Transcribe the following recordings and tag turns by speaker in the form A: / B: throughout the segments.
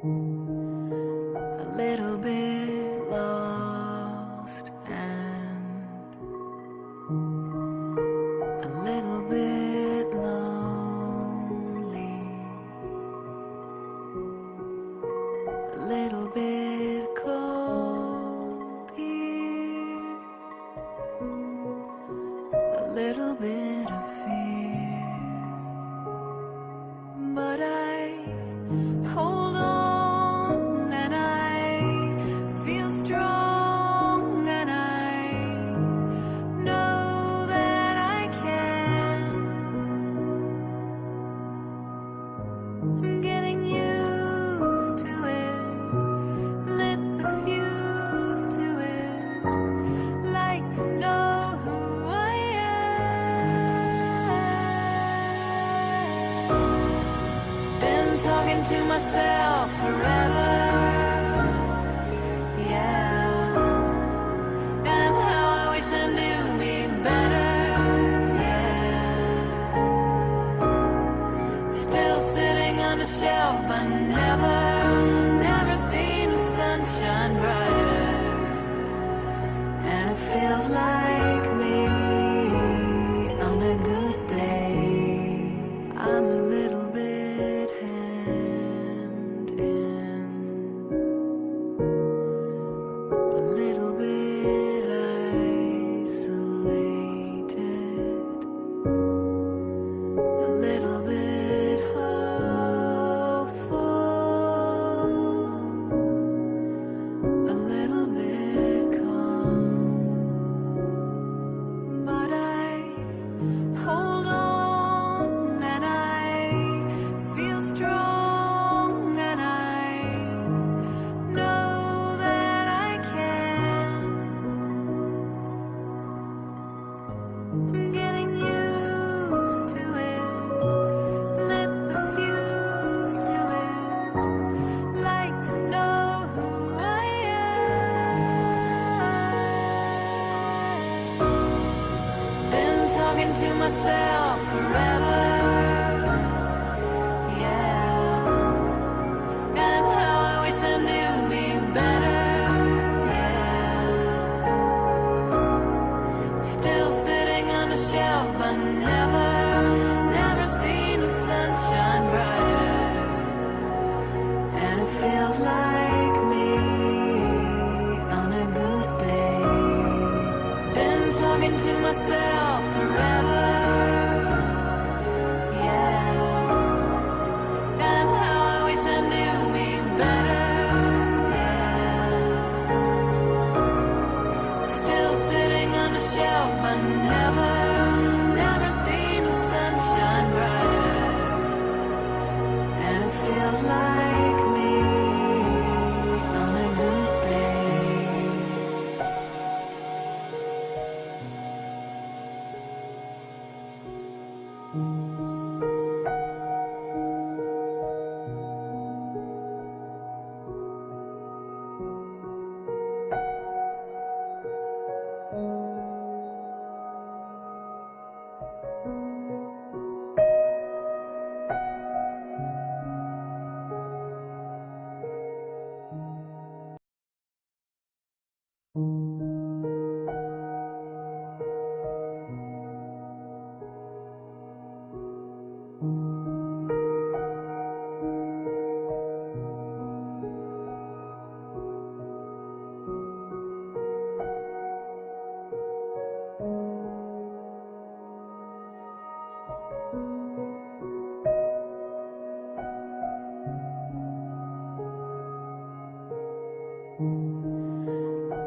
A: a little bit lost and a little bit lonely, a little bit cold here, a little bit of fear, but I hold on and I feel strong and I know that I can. I'm getting used to it, lit the fuse to it, like to know who I am. Been talking to myself forever, yeah, and how I wish I knew me better, yeah. Still sitting on the shelf, but never seen the sunshine brighter, and it feels like me on a good day. I'm a little bit hemmed in, a little bit isolated, a little bit hopeful, a little bit calm, but I hold on and I feel strong and I know that I can. I'm getting used to it, lit the fuse to it, like to know who I am. Been talking to myself forever, yeah, and how I wish I knew me better, yeah. Still sitting on the shelf, but never seen the sunshine brighter, and it feels like me on a good day. Been talking to myself forever, yeah, and how I wish I knew me better, yeah. Still sitting on the shelf, but never seen the sunshine brighter, and it feels like me on a good day.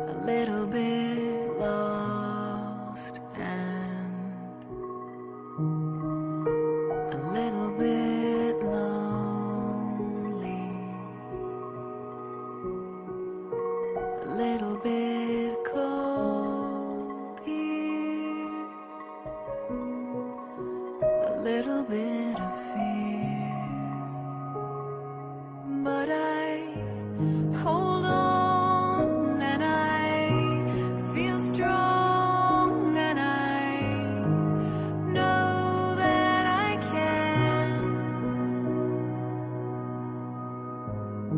A: A little bit lost and a little bit lonely, a little bit cold here, a little bit of fear, but I hold on and I feel strong and I know that I can.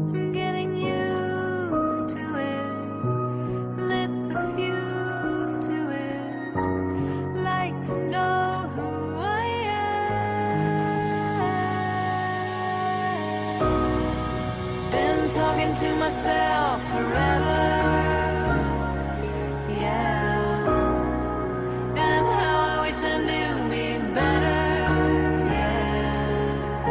A: I'm getting used to it. Lit the fuse to it. Like to know who I am. Been talking to myself forever. Yeah. And how I wish I knew me better. Yeah.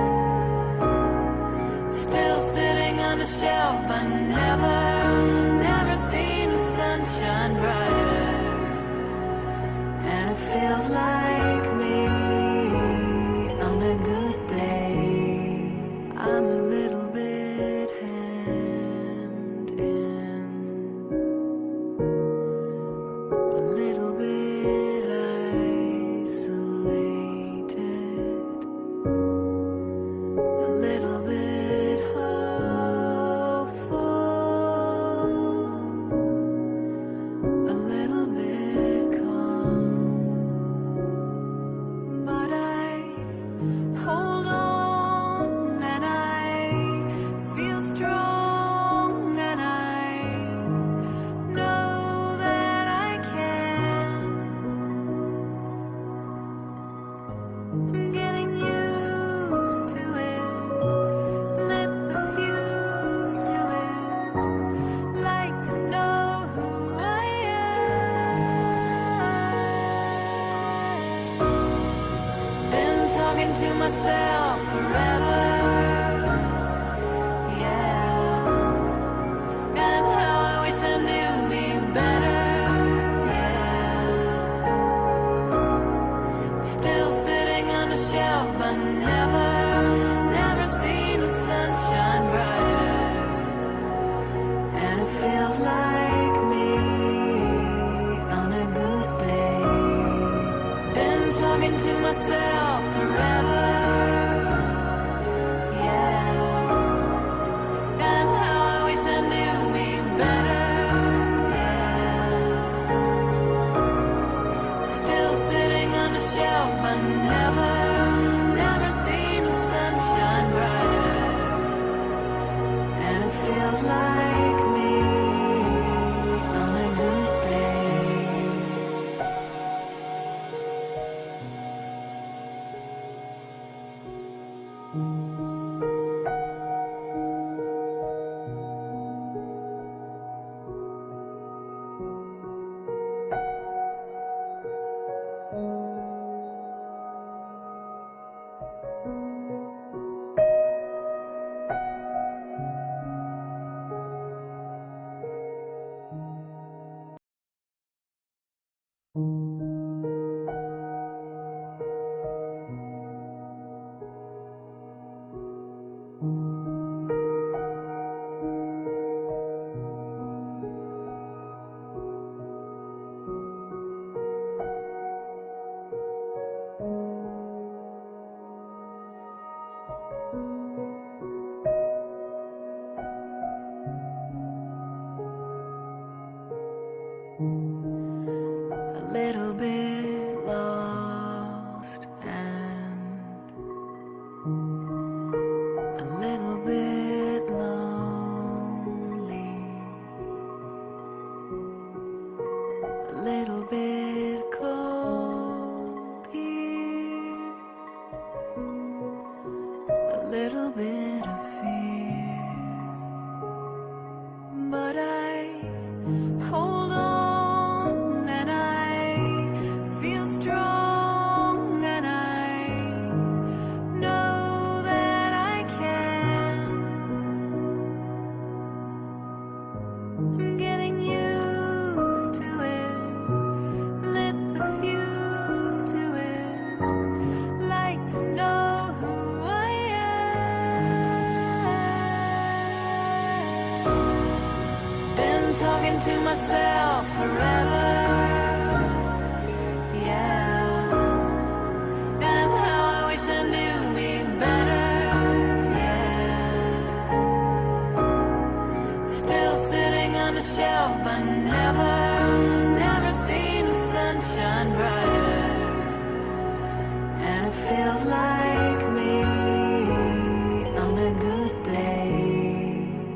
A: Still sitting on the shelf, but never seen the sunshine brighter. And it feels like me on a good day. I'm a little bit hemmed in, a little bit isolated, a little bit hopeful, a little bit calm. But I hold on and I feel strong and I know that I can. I'm getting used to it. Lit the fuse to it. Like to know who I am. Been talking to myself forever. Yeah. And how I wish I knew me better. Yeah. Still sitting on the shelf, but never seen the sunshine brighter. And it feels like me on a good day. Been talking to myself forever. Yeah. And how I wish I knew me better. Yeah. Still sitting on the shelf, but never seen the sunshine brighter. And it feels like me on a good day. A little bit lost and a little bit lonely, a little bit cold here, a little bit of fear. But I hold on and I feel strong and I know that I can. I'm getting used to it. Lit the fuse to it. Like to know who I am. Been talking to myself forever. Yeah. And how I wish I knew me better. Yeah. Still sitting on the shelf, but never seen the sunshine brighter. And it feels like me on a good day.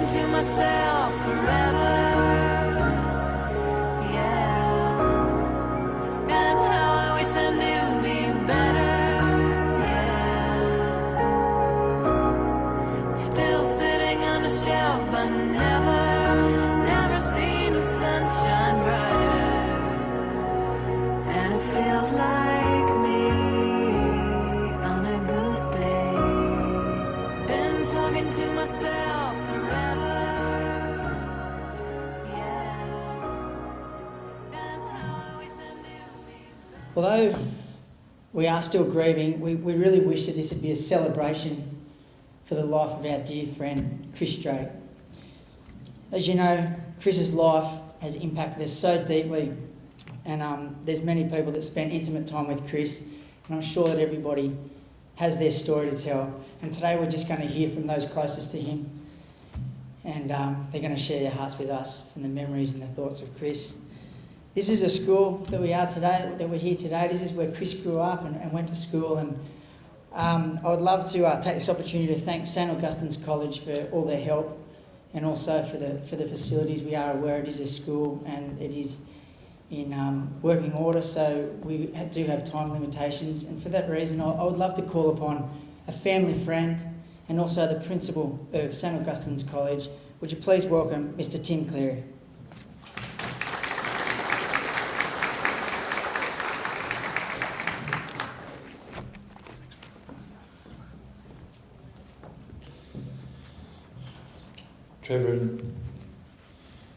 A: talking to myself forever. Yeah. And how I wish I knew me better. Yeah. Still sitting on a shelf, but never seen the sunshine brighter. And it feels like me on a good day. Been talking to myself forever. Yeah. And how I wish I knew me better.
B: Although we are still grieving, we really wish that this would be a celebration for the life of our dear friend Chris Drake. As you know, Chris's life has impacted us so deeply, and there's many people that spent intimate time with Chris, and I'm sure that everybody has their story to tell. And today we're just going to hear from those closest to him, and they're going to share their hearts with us from the memories and the thoughts of Chris. This is a school that we're here today. This is where Chris grew up and went to school, and I would love to take this opportunity to thank St Augustine's College for all their help, and also for the facilities. We are aware it is a school and it is in working order, so we do have time limitations, and for that reason I would love to call upon a family friend and also the principal of St Augustine's College. Would you please welcome Mr. Tim Cleary.
C: Trevor and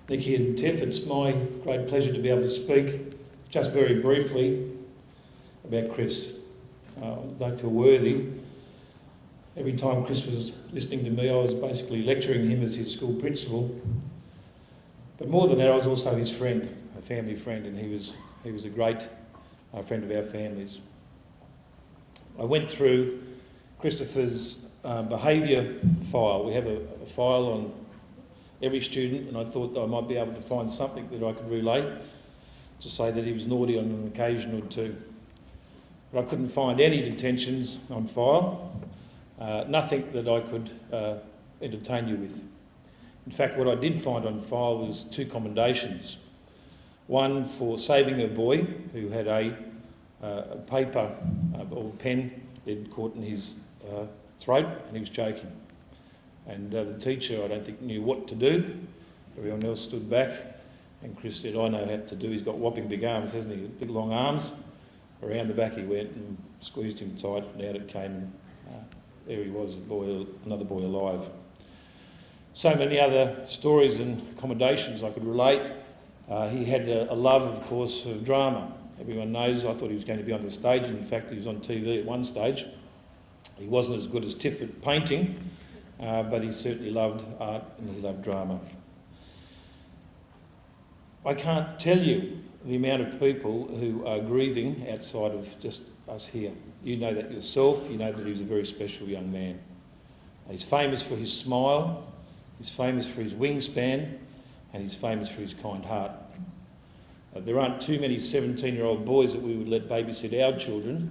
C: Nikki and Tiff, it's my great pleasure to be able to speak just very briefly about Chris. I don't feel worthy. Every time Chris was listening to me, I was basically lecturing him as his school principal. But more than that, I was also his friend, a family friend, and he was a great friend of our families. I went through Christopher's behaviour file. We have a file on every student, and I thought that I might be able to find something that I could relay to say that he was naughty on an occasion or two. But I couldn't find any detentions on file, nothing that I could entertain you with. In fact, what I did find on file was 2 commendations. One for saving a boy who had a paper or pen lead caught in his throat and he was choking. And the teacher, I don't think, knew what to do. Everyone else stood back, and Chris said, I know how to do. He's got whopping big arms, hasn't he? Big long arms. Around the back he went and squeezed him tight, and out it came. There he was, another boy alive. So many other stories and commendations I could relate. He had a love, of course, of drama. Everyone knows I thought he was going to be on the stage, and in fact he was on TV at one stage. He wasn't as good as Tiff at painting, but he certainly loved art and he loved drama. I can't tell you the amount of people who are grieving outside of just us here. You know that yourself. You know that he was a very special young man. He's famous for his smile, he's famous for his wingspan, and he's famous for his kind heart. There aren't too many 17-year-old boys that we would let babysit our children,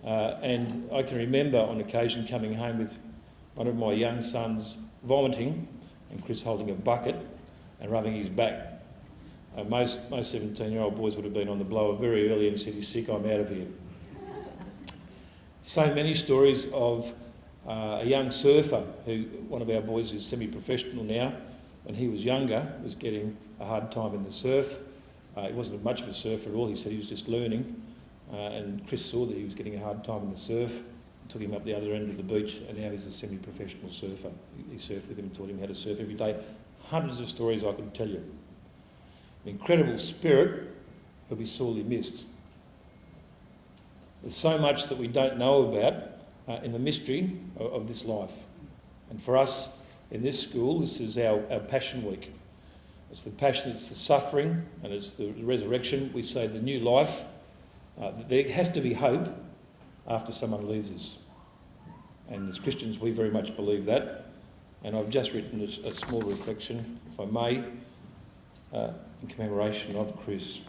C: and I can remember on occasion coming home with one of my young sons vomiting and Chris holding a bucket and rubbing his back. Most 17-year-old boys would have been on the blower very early and said, he's sick, I'm out of here. So many stories of a young surfer who, one of our boys is semi-professional now, when he was younger, was getting a hard time in the surf. He wasn't much of a surfer at all, he said he was just learning. And Chris saw that he was getting a hard time in the surf, took him up the other end of the beach, and now he's a semi-professional surfer. He surfed with him and taught him how to surf every day. Hundreds of stories I could tell you. An incredible spirit who'll be sorely missed. There's so much that we don't know about in the mystery of this life. And for us in this school, this is our Passion Week. It's the passion, it's the suffering, and it's the resurrection. We say the new life. There has to be hope after someone leaves us. And as Christians, we very much believe that. And I've just written a small reflection, if I may, in commemoration of Chris.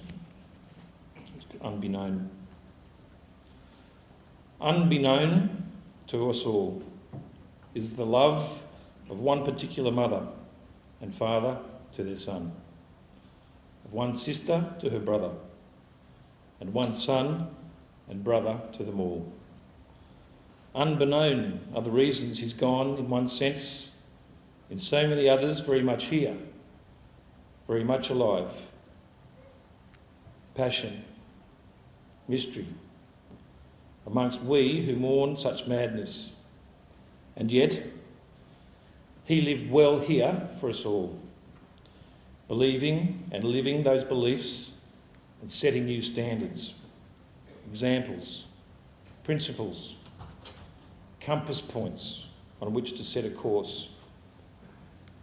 C: It's unbeknown. Unbeknown to us all is the love of one particular mother and father to their son, of one sister to her brother, and one son and brother to them all. Unbeknown are the reasons he's gone in one sense, in so many others very much here, very much alive. Passion, mystery, amongst we who mourn such madness. And yet, he lived well here for us all, believing and living those beliefs and setting new standards, examples, principles, compass points on which to set a course.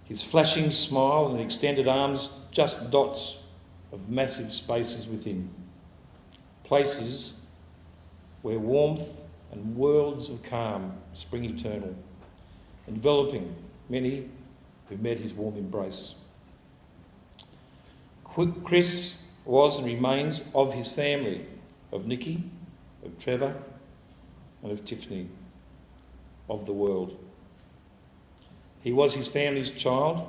C: His flashing smile and extended arms just dots of massive spaces within, places where warmth and worlds of calm spring eternal, enveloping many who met his warm embrace. Chris was and remains of his family, of Nikki, of Trevor, and of Tiffany, of the world. He was his family's child,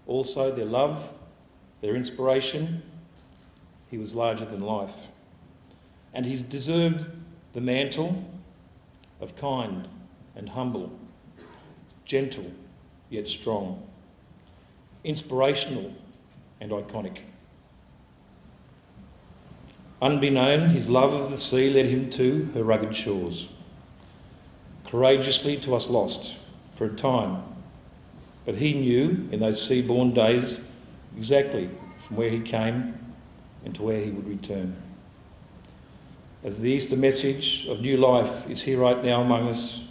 C: also their love, their inspiration. He was larger than life. And he deserved the mantle of kind and humble, gentle yet strong, inspirational and iconic. Unbeknown, his love of the sea led him to her rugged shores, courageously to us lost for a time, but he knew in those sea-born days exactly from where he came and to where he would return. As the Easter message of new life is here right now among us,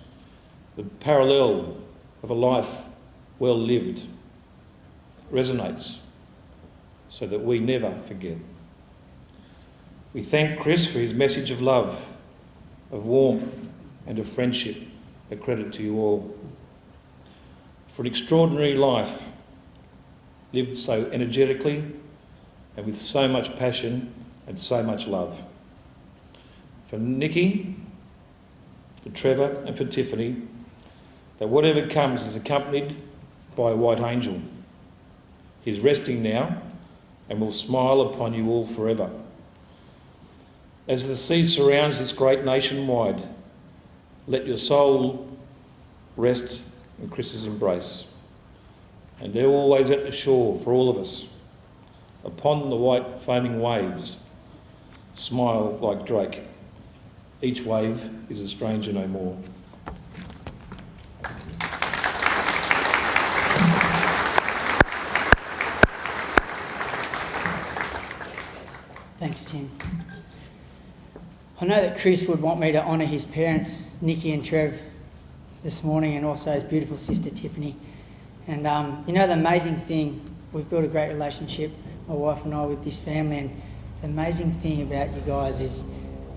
C: the parallel of a life well lived resonates so that we never forget. We thank Chris for his message of love, of warmth and of friendship, a credit to you all. For an extraordinary life lived so energetically and with so much passion and so much love. For Nikki, for Trevor and for Tiffany, that whatever comes is accompanied by a white angel. He is resting now and will smile upon you all forever. As the sea surrounds this great nation wide, let your soul rest in Chris's embrace. And they're always at the shore for all of us. Upon the white foaming waves, smile like Drake. Each wave is a stranger no more.
B: Thanks, Tim. I know that Chris would want me to honour his parents, Nikki and Trev, this morning, and also his beautiful sister, Tiffany. And you know, the amazing thing, we've built a great relationship, my wife and I, with this family, and the amazing thing about you guys is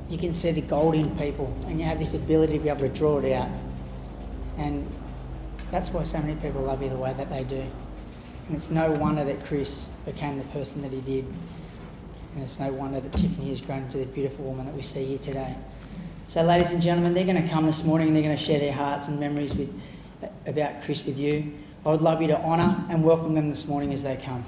B: you can see the gold in people and you have this ability to be able to draw it out. And that's why so many people love you the way that they do. And it's no wonder that Chris became the person that he did. And it's no wonder that Tiffany has grown into the beautiful woman that we see here today. So ladies and gentlemen, they're going to come this morning and they're going to share their hearts and memories about Chris with you. I would love you to honour and welcome them this morning as they come.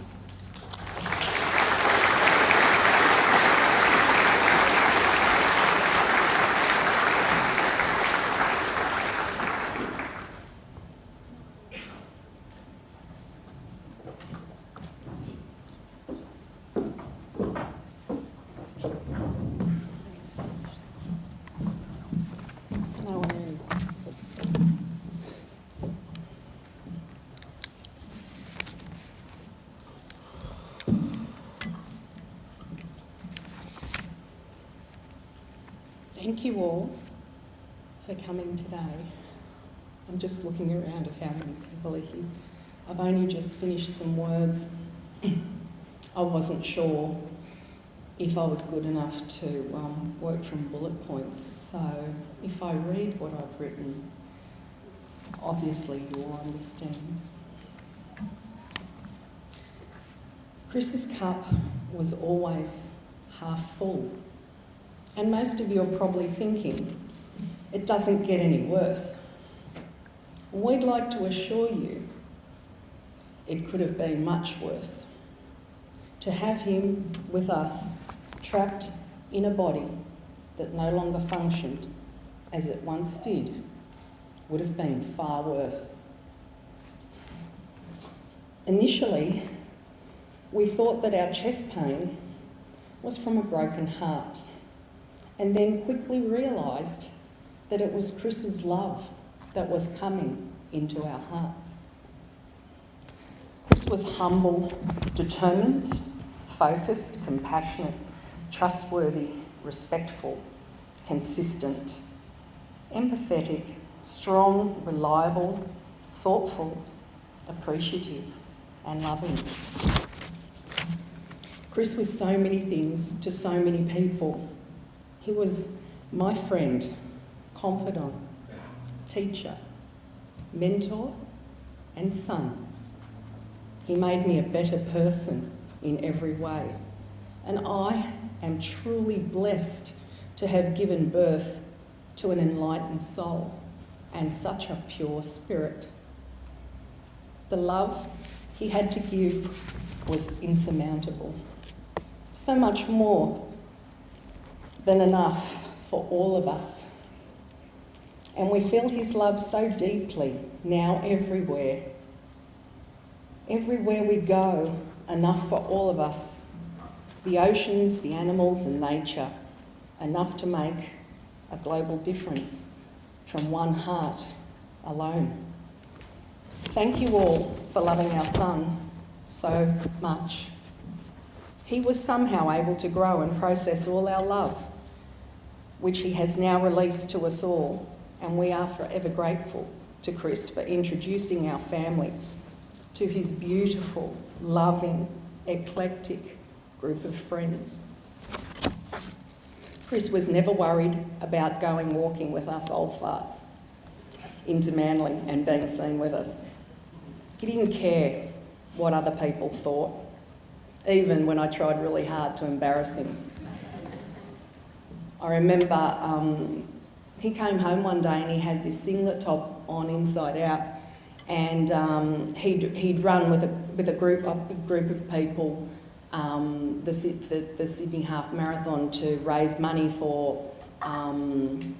D: Thank you all for coming today. I'm just looking around at how many people are here. I've only just finished some words. I wasn't sure if I was good enough to work from bullet points. So if I read what I've written, obviously you'll understand. Chris's cup was always half full. And most of you are probably thinking, it doesn't get any worse. We'd like to assure you, it could have been much worse. To have him with us, trapped in a body that no longer functioned as it once did, would have been far worse. Initially, we thought that our chest pain was from a broken heart, and then quickly realised that it was Chris's love that was coming into our hearts. Chris was humble, determined, focused, compassionate, trustworthy, respectful, consistent, empathetic, strong, reliable, thoughtful, appreciative, and loving. Chris was so many things to so many people. He was my friend, confidant, teacher, mentor, and son. He made me a better person in every way, and I am truly blessed to have given birth to an enlightened soul and such a pure spirit. The love he had to give was insurmountable, so much more than enough for all of us. And we feel his love so deeply now everywhere. Everywhere we go, enough for all of us. The oceans, the animals and nature, enough to make a global difference from one heart alone. Thank you all for loving our son so much. He was somehow able to grow and process all our love, which he has now released to us all, and we are forever grateful to Chris for introducing our family to his beautiful, loving, eclectic group of friends. Chris was never worried about going walking with us old farts into Manly and being seen with us. He didn't care what other people thought, even when I tried really hard to embarrass him. I remember he came home one day and he had this singlet top on inside out, and he'd run with a group of people the Sydney Half Marathon to raise money for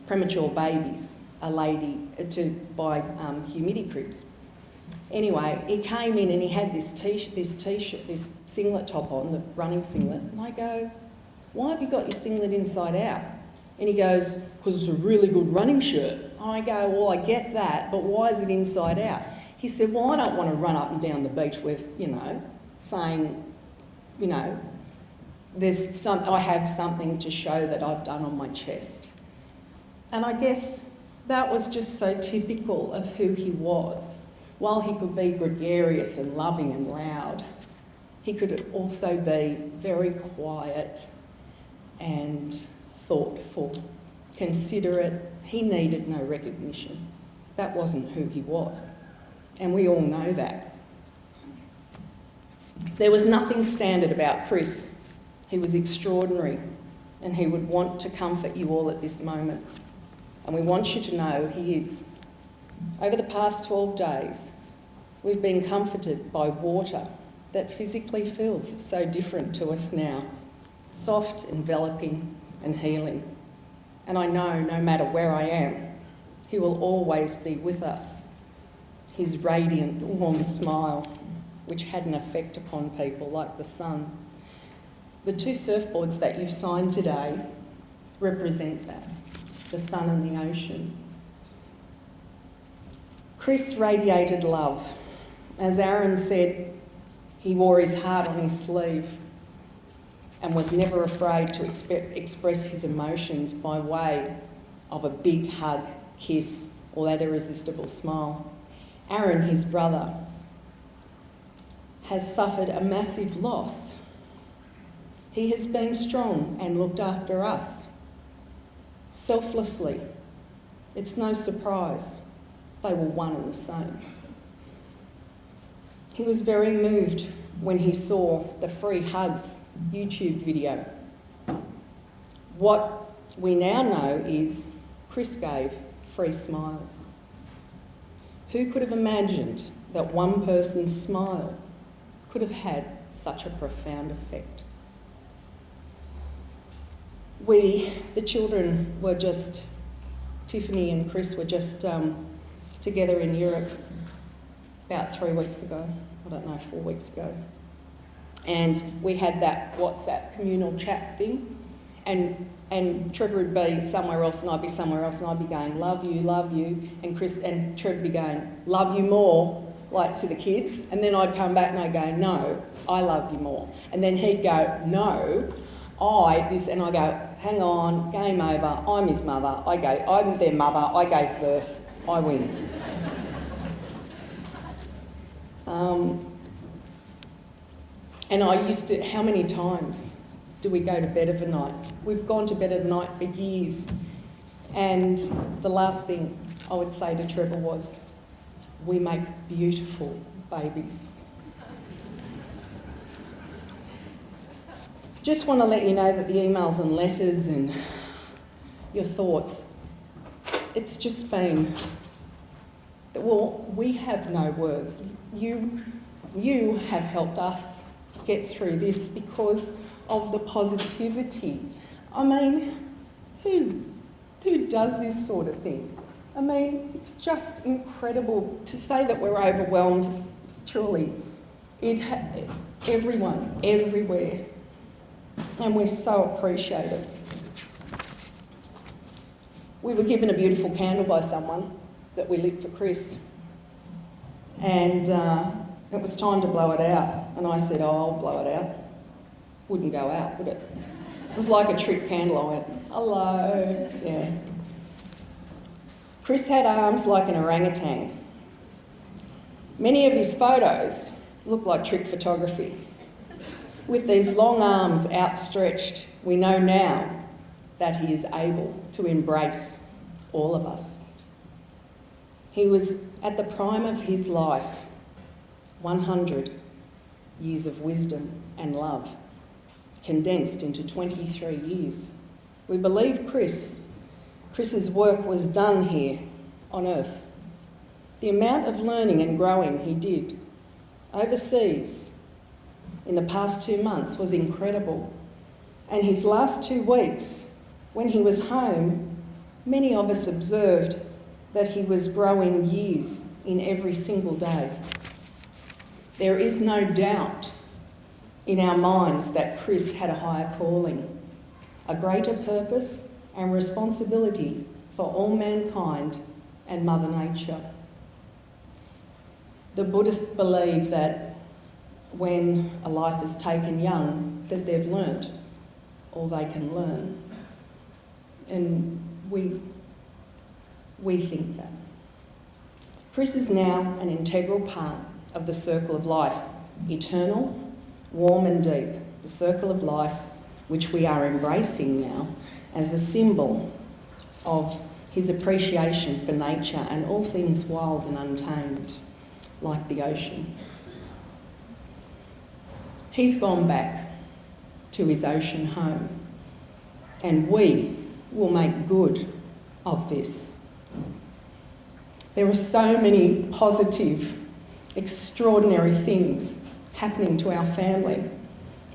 D: premature babies, a lady to buy humidity cribs. Anyway, he came in and he had this singlet top on, the running singlet, and I go, "Why have you got your singlet inside out?" And he goes, "Because it's a really good running shirt." I go, "Well, I get that, but why is it inside out?" He said, "Well, I don't want to run up and down the beach with, saying, I have something to show that I've done on my chest." And I guess that was just so typical of who he was. While he could be gregarious and loving and loud, he could also be very quiet and thoughtful, considerate. He needed no recognition. That wasn't who he was. And we all know that. There was nothing standard about Chris. He was extraordinary, and he would want to comfort you all at this moment. And we want you to know he is. Over the past 12 days, we've been comforted by water that physically feels so different to us now, soft, enveloping and healing. And I know no matter where I am, he will always be with us. His radiant, warm smile, which had an effect upon people like the sun. The 2 surfboards that you've signed today represent that, the sun and the ocean. Chris radiated love. As Aaron said, he wore his heart on his sleeve and was never afraid to express his emotions by way of a big hug, kiss, or that irresistible smile. Aaron, his brother, has suffered a massive loss. He has been strong and looked after us, selflessly. It's no surprise. They were one and the same. He was very moved when he saw the Free Hugs YouTube video. What we now know is Chris gave free smiles. Who could have imagined that one person's smile could have had such a profound effect. We, the children, were just, Tiffany and Chris were just together in Europe about 3 weeks ago, 4 weeks ago. And we had that WhatsApp communal chat thing, and Trevor would be somewhere else and I'd be somewhere else, and I'd be going, love you, and Trevor would be going, love you more, like to the kids, and then I'd come back and I'd go, no, I love you more. And then he'd go, no, and I go, hang on, game over, I'm his mother, I'm their mother, I gave birth, I win. And I used to, how many times do we go to bed of a night? We've gone to bed at night for years. And the last thing I would say to Trevor was, we make beautiful babies. Just want to let you know that the emails and letters and your thoughts, it's just been, well, we have no words. You have helped us get through this because of the positivity. I mean, who does this sort of thing? I mean, it's just incredible to say that we're overwhelmed. Truly, everyone, everywhere, and we so appreciate it. We were given a beautiful candle by someone that we lit for Chris, and it was time to blow it out, and I said, oh, I'll blow it out. Wouldn't go out, would it? It was like a trick candle. I went, hello, yeah. Chris had arms like an orangutan. Many of his photos look like trick photography. With these long arms outstretched, we know now that he is able to embrace all of us. He was at the prime of his life, 100 years of wisdom and love, condensed into 23 years. We believe Chris's work was done here on earth. The amount of learning and growing he did overseas in the past 2 months was incredible. And his last 2 weeks, when he was home, many of us observed that he was growing years in every single day. There is no doubt in our minds that Chris had a higher calling, a greater purpose and responsibility for all mankind and Mother Nature. The Buddhists believe that when a life is taken young, that they've learnt all they can learn. And we think that. Chris is now an integral part of the circle of life, eternal, warm and deep, the circle of life which we are embracing now as a symbol of his appreciation for nature and all things wild and untamed, like the ocean. He's gone back to his ocean home, and we will make good of this. There are so many positive, extraordinary things happening to our family,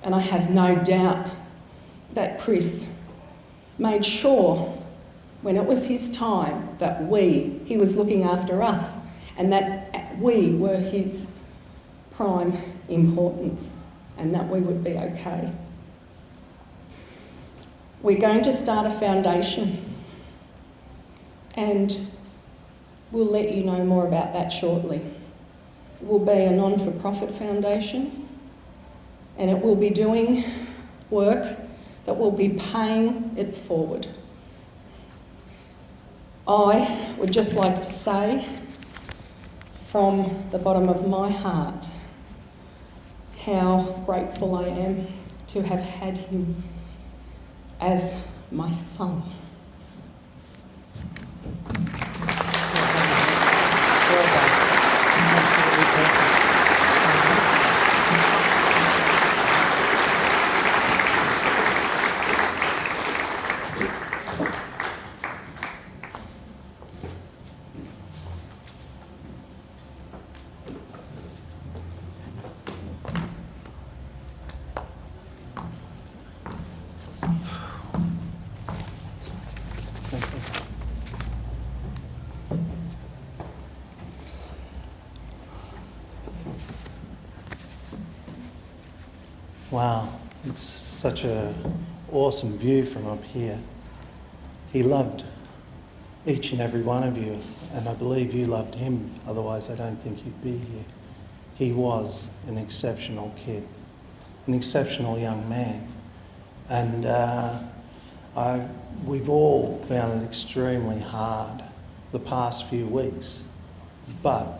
D: and I have no doubt that Chris made sure when it was his time that he was looking after us, and that we were his prime importance, and that we would be okay. We're going to start a foundation, and we'll let you know more about that shortly. It will be a non-for-profit foundation, and it will be doing work that will be paying it forward. I would just like to say, from the bottom of my heart, how grateful I am to have had him as my son.
E: Wow, it's such a awesome view from up here. He loved each and every one of you, and I believe you loved him, otherwise I don't think you'd be here. He was an exceptional kid, an exceptional young man, and we've all found it extremely hard the past few weeks, but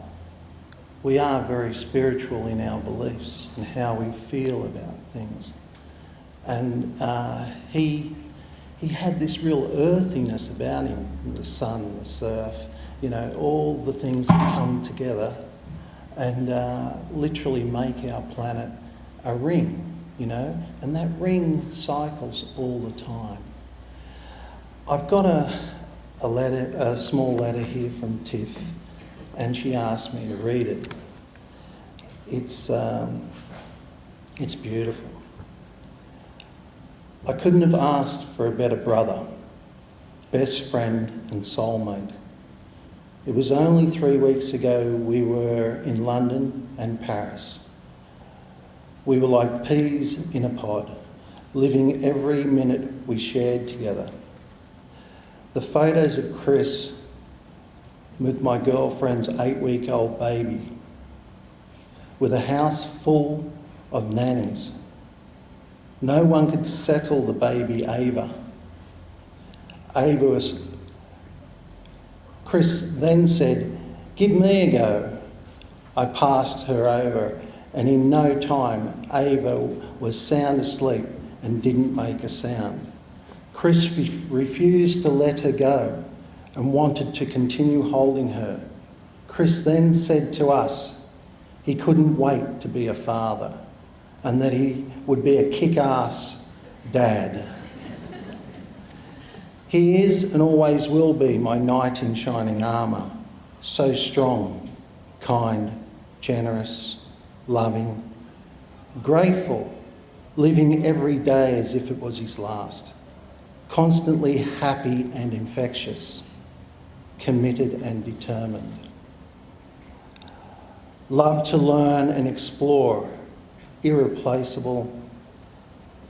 E: we are very spiritual in our beliefs and how we feel about things. And he had this real earthiness about him, the sun, the surf, you know, all the things that come together and literally make our planet a ring, you know, and that ring cycles all the time. I've got a small letter here from Tiff, and she asked me to read it. It's beautiful. I couldn't have asked for a better brother, best friend and soulmate. It was only 3 weeks ago we were in London and Paris. We were like peas in a pod, living every minute we shared together. The photos of Chris with my girlfriend's 8-week-old baby, with a house full of nannies. No one could settle the baby Ava. Chris then said, "Give me a go." I passed her over, and in no time Ava was sound asleep and didn't make a sound. Chris refused to let her go and wanted to continue holding her. Chris then said to us he couldn't wait to be a father and that he would be a kick-ass dad. He is and always will be my knight in shining armour, so strong, kind, generous, loving, grateful, living every day as if it was his last, constantly happy and infectious, committed and determined. Love to learn and explore, irreplaceable,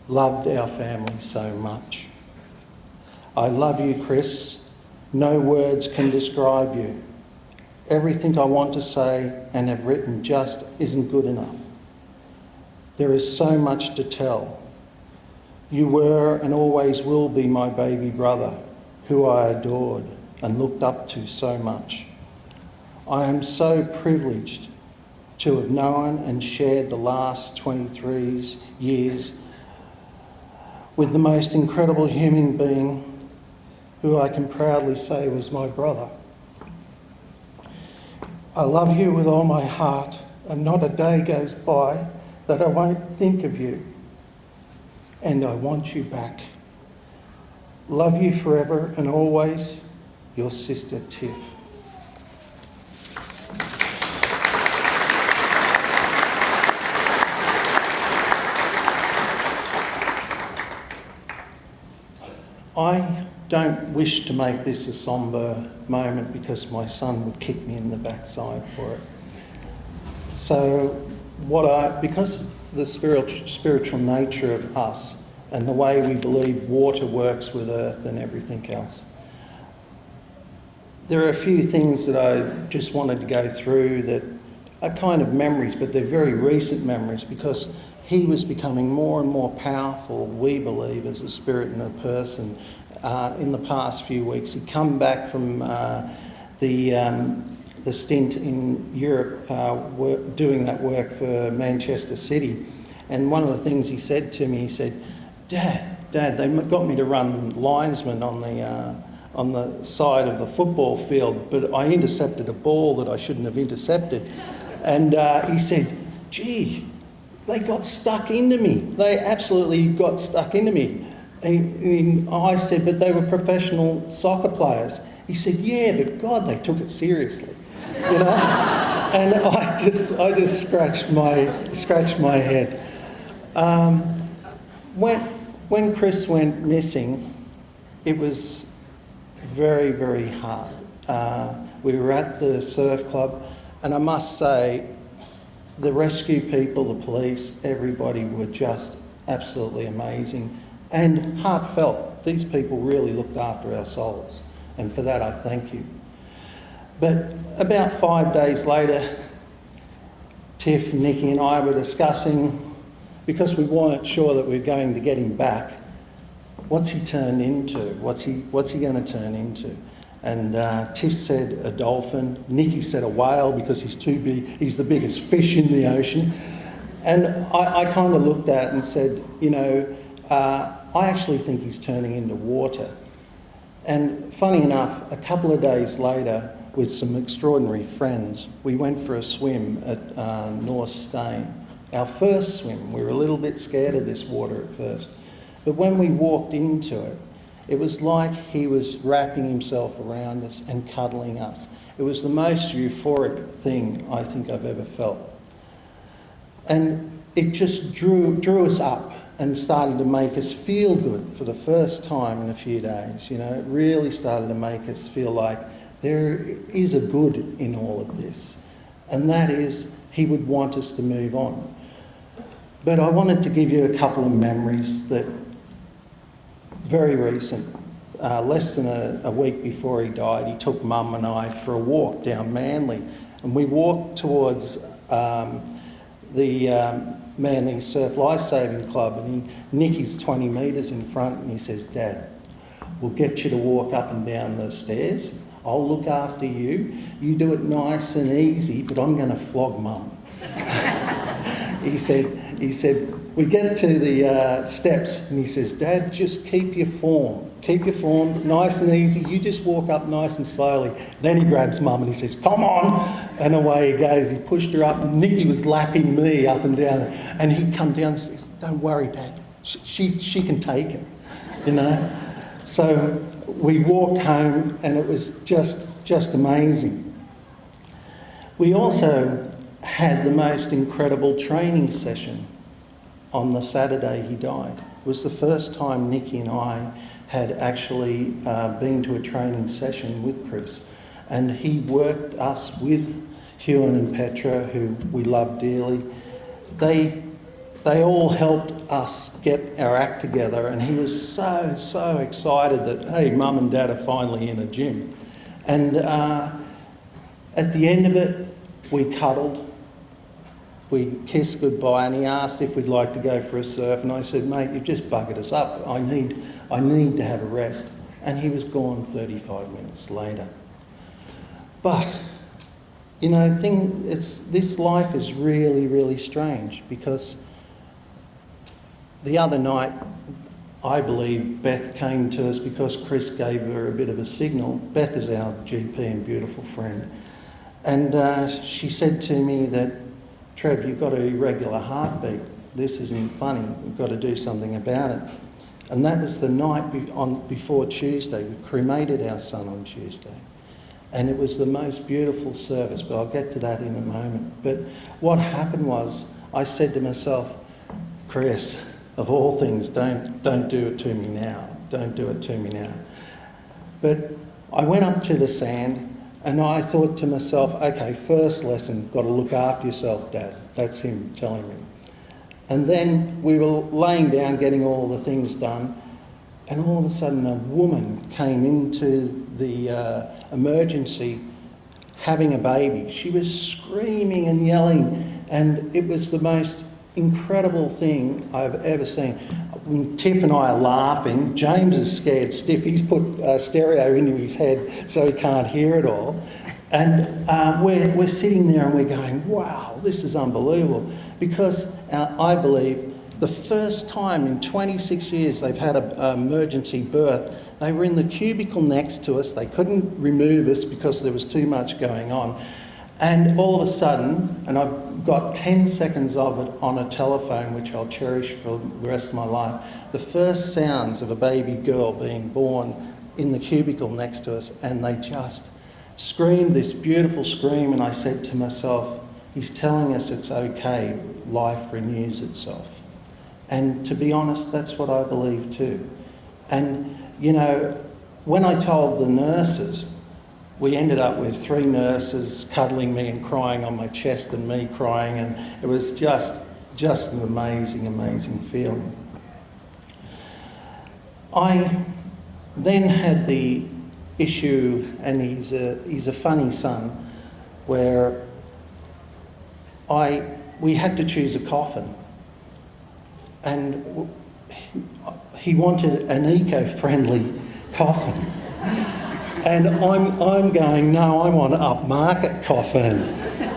E: loved our family so much. I love you, Chris. No words can describe you. Everything I want to say and have written just isn't good enough. There is so much to tell. You were and always will be my baby brother, who I adored and looked up to so much. I am so privileged to have known and shared the last 23 years with the most incredible human being who I can proudly say was my brother. I love you with all my heart, and not a day goes by that I won't think of you, and I want you back. Love you forever and always, your sister Tiff. I don't wish to make this a sombre moment because my son would kick me in the backside for it. So because of the spiritual nature of us and the way we believe water works with earth and everything else, there are a few things that I just wanted to go through that are kind of memories, but they're very recent memories because he was becoming more and more powerful, we believe, as a spirit and a person in the past few weeks. He'd come back from the stint in Europe doing that work for Manchester City. And one of the things he said to me, he said, Dad, they got me to run linesman on the side of the football field, but I intercepted a ball that I shouldn't have intercepted. And he said, gee, they got stuck into me. They absolutely got stuck into me. And I said, but they were professional soccer players. He said, yeah, but God, they took it seriously, you know. And I just scratched my head. When Chris went missing, it was very, very hard. We were at the surf club, and I must say, The rescue people, the police, everybody were just absolutely amazing and heartfelt. These people really looked after our souls, and for that I thank you. But about 5 days later, Tiff, Nikki and I were discussing, because we weren't sure that we were going to get him back, what's he turned into? What's he going to turn into? And Tiff said a dolphin. Nikki said a whale because he's too big. He's the biggest fish in the ocean. And I kind of looked at it and said, you know, I actually think he's turning into water. And funny enough, a couple of days later, with some extraordinary friends, we went for a swim at North Stain. Our first swim. We were a little bit scared of this water at first. But when we walked into it, it was like he was wrapping himself around us and cuddling us. It was the most euphoric thing I think I've ever felt. And it just drew us up and started to make us feel good for the first time in a few days. You know, it really started to make us feel like there is a good in all of this. And that is, he would want us to move on. But I wanted to give you a couple of memories that very recent. Less than a week before he died, he took Mum and I for a walk down Manly. And we walked towards the Manly Surf Lifesaving Club, and Nicky's 20 metres in front, and he says, Dad, we'll get you to walk up and down the stairs. I'll look after you. You do it nice and easy, but I'm going to flog Mum. He said, we get to the steps and he says, Dad, just keep your form. Keep your form nice and easy. You just walk up nice and slowly. Then he grabs Mum and he says, come on. And away he goes. He pushed her up. Nikki was lapping me up and down. And he'd come down and says, don't worry, Dad. She can take it, you know. So we walked home and it was just amazing. We also had the most incredible training session on the Saturday he died. It was the first time Nikki and I had actually been to a training session with Chris, and he worked us with Hewan and Petra, who we love dearly. They all helped us get our act together, and he was so excited that, hey, Mum and Dad are finally in a gym. And at the end of it, we cuddled. We kissed goodbye, and he asked if we'd like to go for a surf, and I said, mate, you've just buggered us up. I need to have a rest. And he was gone 35 minutes later. But, you know, this life is really strange, because the other night, I believe Beth came to us because Chris gave her a bit of a signal. Beth is our GP and beautiful friend. And she said to me that, Trev, you've got an irregular heartbeat. This isn't funny. We've got to do something about it. And that was the night before Tuesday. We cremated our son on Tuesday. And it was the most beautiful service, but I'll get to that in a moment. But what happened was, I said to myself, Chris, of all things, don't do it to me now. Don't do it to me now. But I went up to the sand, and I thought to myself, okay, first lesson, got to look after yourself, Dad. That's him telling me. And then we were laying down, getting all the things done, and all of a sudden a woman came into the emergency having a baby. She was screaming and yelling, and it was the most incredible thing I've ever seen. When Tiff and I are laughing, James is scared stiff. He's put stereo into his head so he can't hear it all. And we're sitting there and we're going, wow, this is unbelievable. Because I believe the first time in 26 years they've had an emergency birth, they were in the cubicle next to us. They couldn't remove us because there was too much going on. And all of a sudden, and I've got 10 seconds of it on a telephone, which I'll cherish for the rest of my life, the first sounds of a baby girl being born in the cubicle next to us, and they just screamed this beautiful scream, and I said to myself, he's telling us it's okay, life renews itself. And to be honest, that's what I believe too. And, you know, when I told the nurses, we ended up with 3 nurses cuddling me and crying on my chest and me crying, and it was just an amazing, amazing feeling. I then had the issue, and he's a funny son, where we had to choose a coffin, and he wanted an eco-friendly coffin, and I'm going, no, I want an upmarket coffin,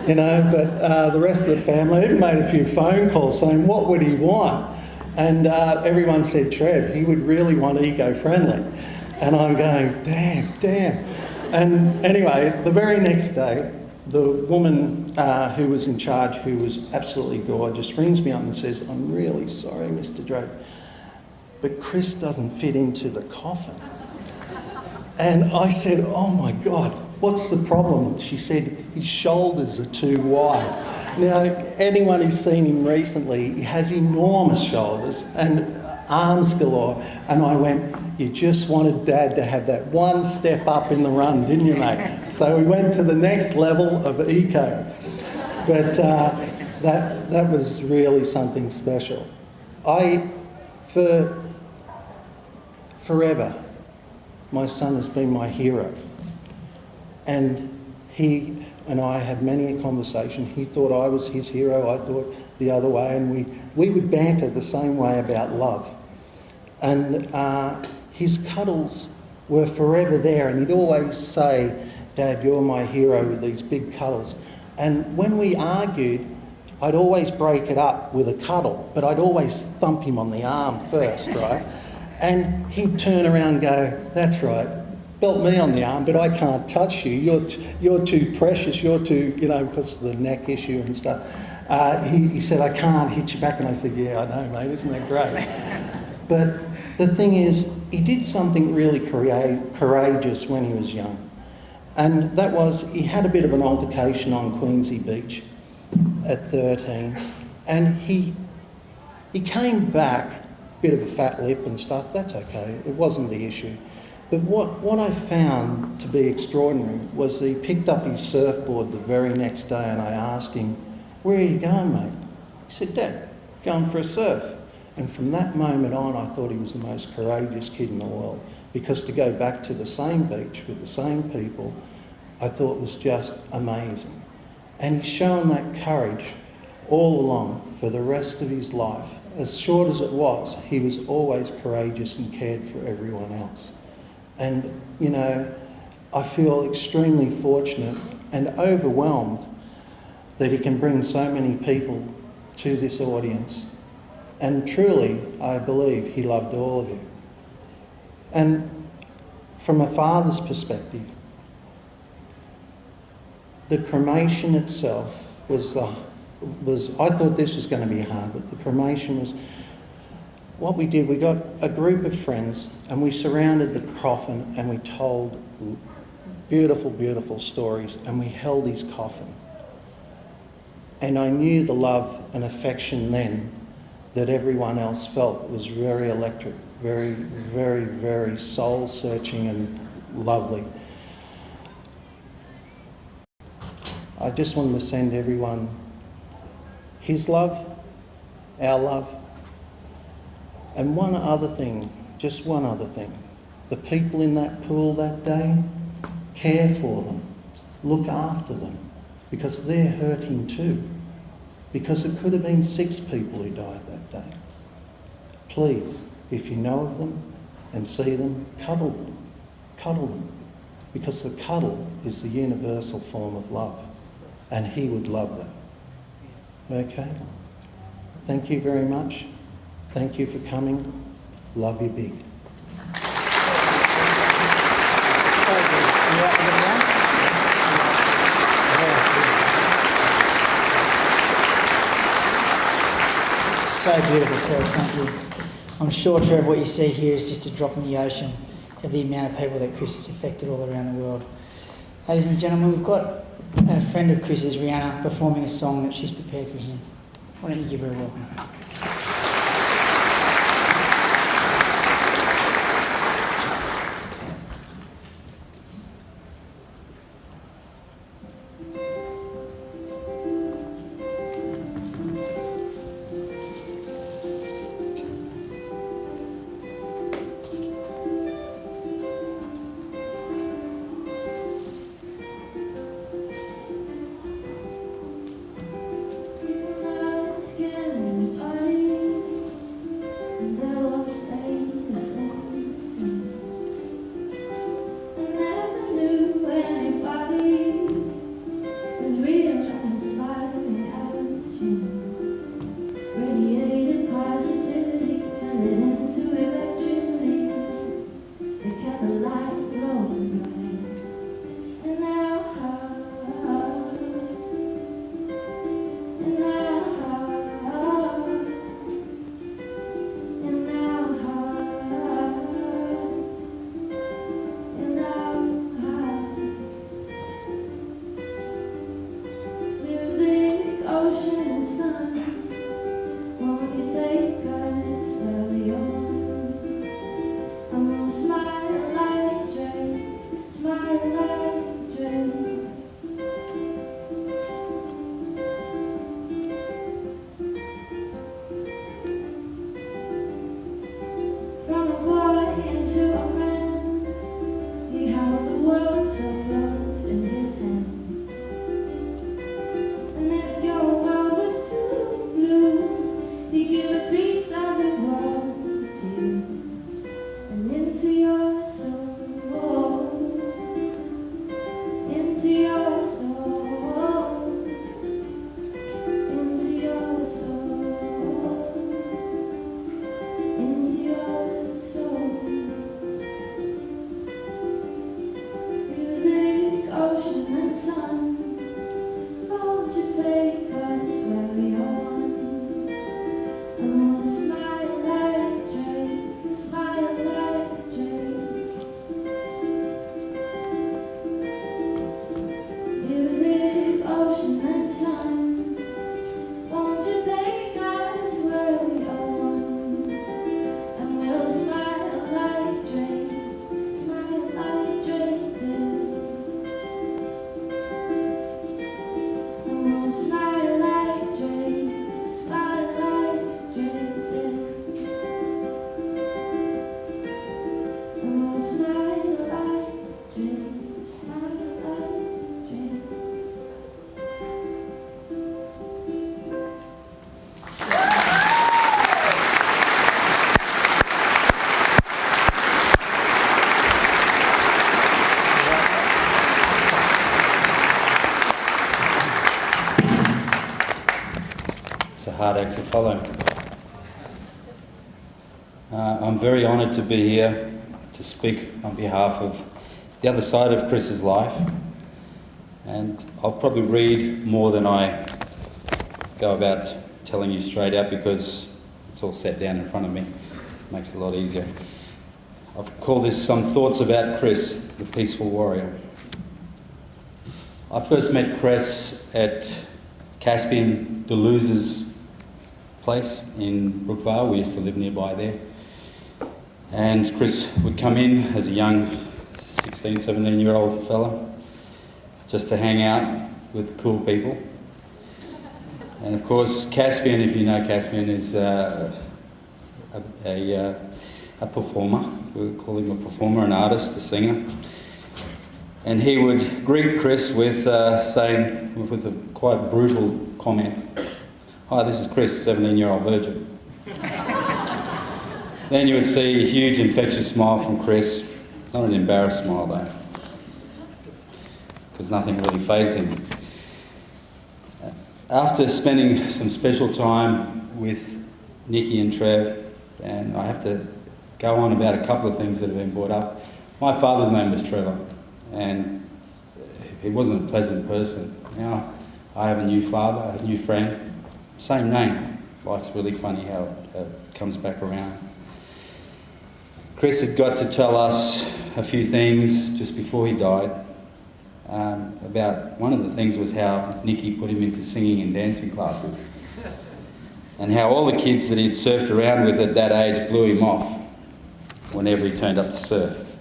E: you know. But the rest of the family even made a few phone calls saying, what would he want? And everyone said, Trev, he would really want eco-friendly. And I'm going, damn. And anyway, the very next day, the woman who was in charge, who was absolutely gorgeous, rings me up and says, I'm really sorry, Mr. Drake, but Chris doesn't fit into the coffin. And I said, oh my God, what's the problem? She said, his shoulders are too wide. Now, anyone who's seen him recently, he has enormous shoulders and arms galore. And I went, you just wanted Dad to have that one step up in the run, didn't you, mate? So we went to the next level of eco. But that was really something special. Forever, my son has been my hero. And he and I had many a conversation. He thought I was his hero, I thought the other way, and we would banter the same way about love. And his cuddles were forever there, and he'd always say, Dad, you're my hero, with these big cuddles. And when we argued, I'd always break it up with a cuddle, but I'd always thump him on the arm first, right? And he'd turn around and go, that's right, belt me on the arm, but I can't touch you. You're too precious, you're too, you know, because of the neck issue and stuff. He said, I can't hit you back. And I said, yeah, I know, mate, isn't that great? But the thing is, he did something really courageous when he was young. And that was, he had a bit of an altercation on Queensy Beach at 13. And he came back, bit of a fat lip and stuff, that's okay, it wasn't the issue. But what I found to be extraordinary was he picked up his surfboard the very next day, and I asked him, where are you going, mate? He said, Dad, going for a surf. And from that moment on, I thought he was the most courageous kid in the world, because to go back to the same beach with the same people, I thought was just amazing. And he's shown that courage all along for the rest of his life. As short as it was, he was always courageous and cared for everyone else. And, you know, I feel extremely fortunate and overwhelmed that he can bring so many people to this audience. And truly, I believe he loved all of you. And from a father's perspective, the cremation itself was I thought this was going to be hard, but the cremation was, what we did, we got a group of friends and we surrounded the coffin and we told beautiful, beautiful stories, and we held his coffin. And I knew the love and affection then that everyone else felt was very electric, very, very, very soul-searching and lovely. I just wanted to send everyone his love, our love, and one other thing, just one other thing. The people in that pool that day, care for them, look after them, because they're hurting too. Because it could have been 6 people who died that day. Please, if you know of them and see them, cuddle them, because the cuddle is the universal form of love, and he would love that. Okay? Thank you very much. Thank you for coming. Love you big.
B: So beautiful, Trev, thank you. I'm sure, Trev, what you see here is just a drop in the ocean of the amount of people that Chris has affected all around the world. Ladies and gentlemen, we've got a friend of Chris's, Rihanna, performing a song that she's prepared for him. Why don't you give her a welcome?
F: hard act to follow. I'm very honoured to be here to speak on behalf of the other side of Chris's life, and I'll probably read more than I go about telling you straight out because it's all set down in front of me. It makes it a lot easier. I've called this Some Thoughts About Chris, the Peaceful Warrior. I first met Chris at Caspian Deleuze's place in Brookvale. We used to live nearby there. And Chris would come in as a young 16, 17-year-old fella just to hang out with cool people. And of course, Caspian, if you know Caspian, is a performer. We would call him a performer, an artist, a singer. And he would greet Chris with with a quite brutal comment, "Hi, this is Chris, 17-year-old virgin." Then you would see a huge infectious smile from Chris, not an embarrassed smile though, because nothing really fazed him. After spending some special time with Nikki and Trev, and I have to go on about a couple of things that have been brought up. My father's name was Trevor, and he wasn't a pleasant person. Now I have a new father, a new friend, same name. Life's really funny how it comes back around. Chris had got to tell us a few things just before he died. About one of the things was how Nikki put him into singing and dancing classes, and how all the kids that he'd surfed around with at that age blew him off whenever he turned up to surf.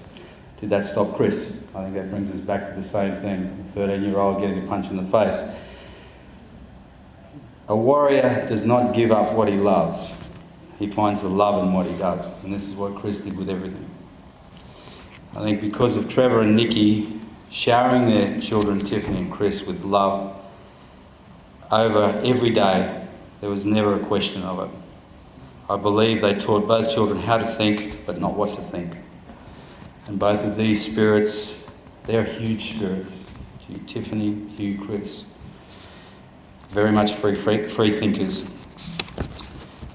F: Did that stop Chris? I think that brings us back to the same thing, the 13-year-old getting a punch in the face. A warrior does not give up what he loves. He finds the love in what he does, and this is what Chris did with everything. I think because of Trevor and Nikki showering their children, Tiffany and Chris, with love over every day, there was never a question of it. I believe they taught both children how to think, but not what to think. And both of these spirits, they're huge spirits. Tiffany, Hugh, Chris. Very much free thinkers.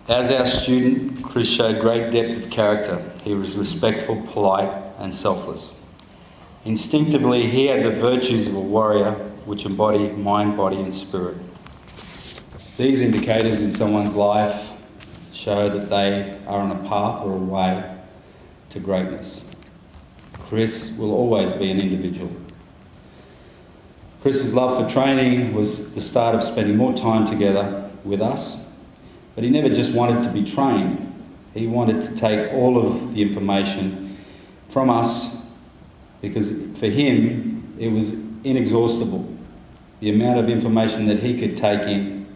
F: As our student, Chris showed great depth of character. He was respectful, polite, and selfless. Instinctively, he had the virtues of a warrior which embody mind, body, and spirit. These indicators in someone's life show that they are on a path or a way to greatness. Chris will always be an individual. Chris's love for training was the start of spending more time together with us, but he never just wanted to be trained. He wanted to take all of the information from us because for him it was inexhaustible. The amount of information that he could take in.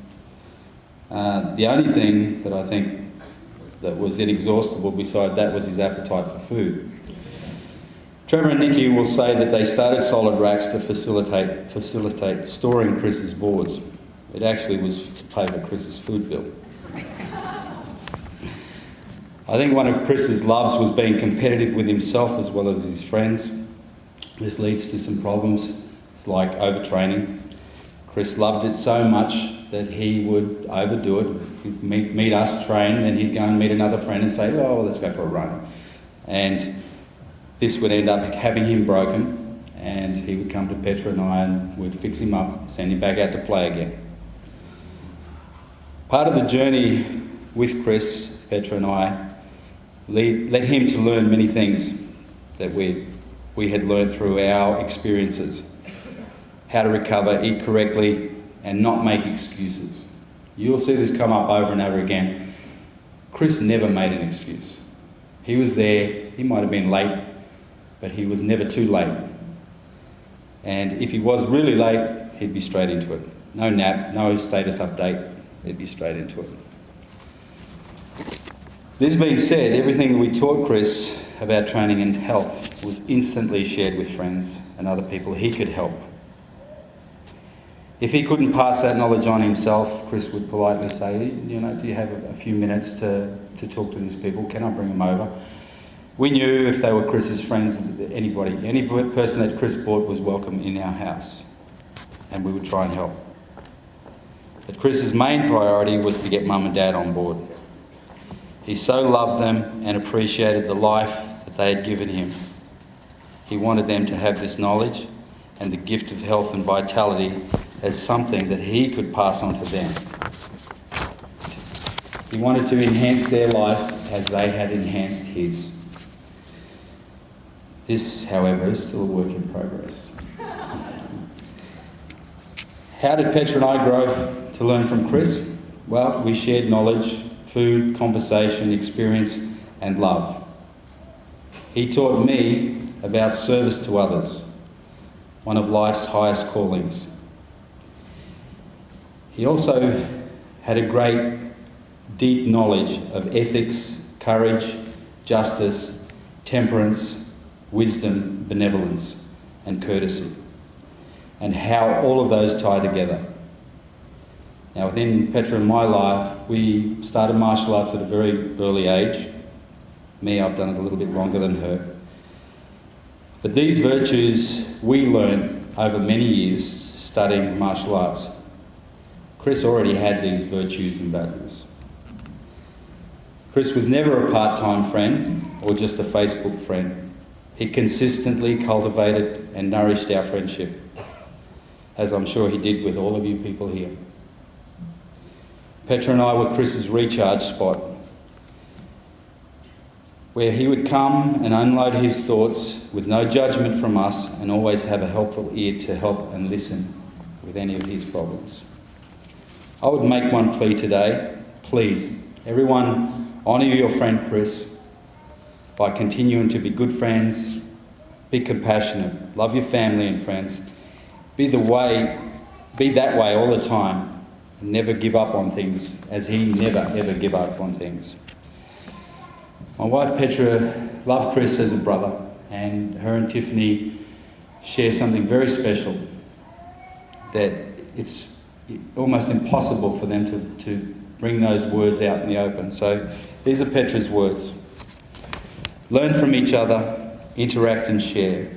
F: The only thing that I think that was inexhaustible beside that was his appetite for food. Trevor and Nikki will say that they started solid racks to facilitate storing Chris's boards. It actually was to pay for Chris's food bill. I think one of Chris's loves was being competitive with himself as well as his friends. This leads to some problems. It's like overtraining. Chris loved it so much that he would overdo it. He'd meet us train, then he'd go and meet another friend and say, "Oh, let's go for a run." And this would end up having him broken, and he would come to Petra and I and we'd fix him up, send him back out to play again. Part of the journey with Chris, Petra and I, led him to learn many things that we had learned through our experiences. How to recover, eat correctly, and not make excuses. You'll see this come up over and over again. Chris never made an excuse. He was there, he might have been late, but he was never too late. And if he was really late, he'd be straight into it. No nap, no status update, he'd be straight into it. This being said, everything we taught Chris about training and health was instantly shared with friends and other people he could help. If he couldn't pass that knowledge on himself, Chris would politely say, "You know, do you have a few minutes to talk to these people? Can I bring them over?" We knew if they were Chris's friends, any person that Chris brought was welcome in our house, and we would try and help. But Chris's main priority was to get Mum and Dad on board. He so loved them and appreciated the life that they had given him. He wanted them to have this knowledge and the gift of health and vitality as something that he could pass on to them. He wanted to enhance their lives as they had enhanced his. This, however, is still a work in progress. How did Petra and I grow to learn from Chris? Well, we shared knowledge, food, conversation, experience, and love. He taught me about service to others, one of life's highest callings. He also had a great, deep knowledge of ethics, courage, justice, temperance, wisdom, benevolence, and courtesy, and how all of those tie together. Now, within Petra and my life, we started martial arts at a very early age. Me, I've done it a little bit longer than her. But these virtues we learned over many years studying martial arts. Chris already had these virtues and values. Chris was never a part-time friend or just a Facebook friend. He consistently cultivated and nourished our friendship, as I'm sure he did with all of you people here. Petra and I were Chris's recharge spot, where he would come and unload his thoughts with no judgment from us and always have a helpful ear to help and listen with any of his problems. I would make one plea today. Please, everyone, honour your friend Chris by continuing to be good friends, be compassionate, love your family and friends, be that way all the time, and never give up on things, as he never ever give up on things. My wife Petra loved Chris as a brother, and her and Tiffany share something very special that it's almost impossible for them to bring those words out in the open. So these are Petra's words. Learn from each other, interact and share.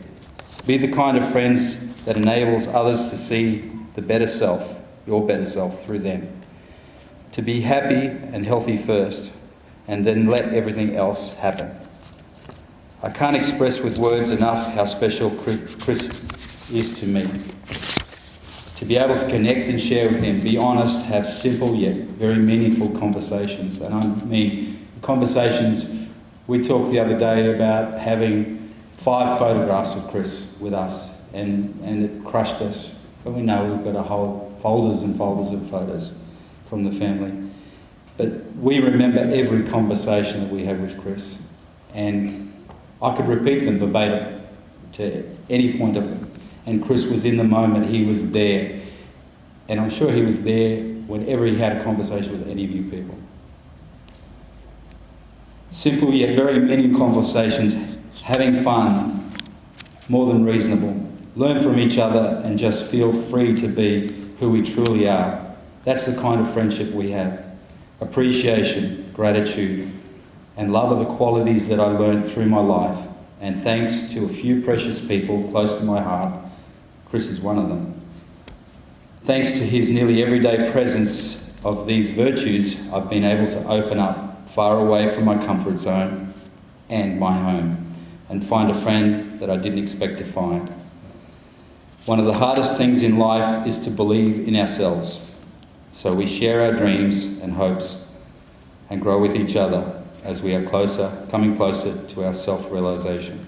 F: Be the kind of friends that enables others to see the better self, your better self, through them. To be happy and healthy first, and then let everything else happen. I can't express with words enough how special Chris is to me. To be able to connect and share with him, be honest, have simple yet very meaningful conversations. And I mean, conversations, we talked the other day about having 5 photographs of Chris with us, and it crushed us. But we know we've got a whole folders and folders of photos from the family. But we remember every conversation that we had with Chris, and I could repeat them verbatim to any point of them. And Chris was in the moment, he was there. And I'm sure he was there whenever he had a conversation with any of you people. Simple yet very meaningful conversations, having fun, more than reasonable. Learn from each other and just feel free to be who we truly are. That's the kind of friendship we have. Appreciation, gratitude, and love are the qualities that I learned through my life. And thanks to a few precious people close to my heart, Chris is one of them. Thanks to his nearly everyday presence of these virtues, I've been able to open up far away from my comfort zone and my home and find a friend that I didn't expect to find. One of the hardest things in life is to believe in ourselves. So we share our dreams and hopes and grow with each other as we are coming closer to our self-realisation.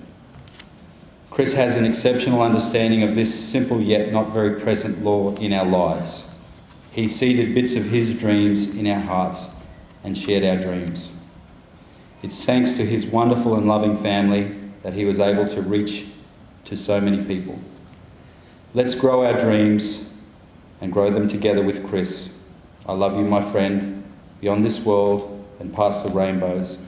F: Chris has an exceptional understanding of this simple yet not very present law in our lives. He seeded bits of his dreams in our hearts and shared our dreams. It's thanks to his wonderful and loving family that he was able to reach to so many people. Let's grow our dreams and grow them together with Chris. I love you, my friend, beyond this world and past the rainbows.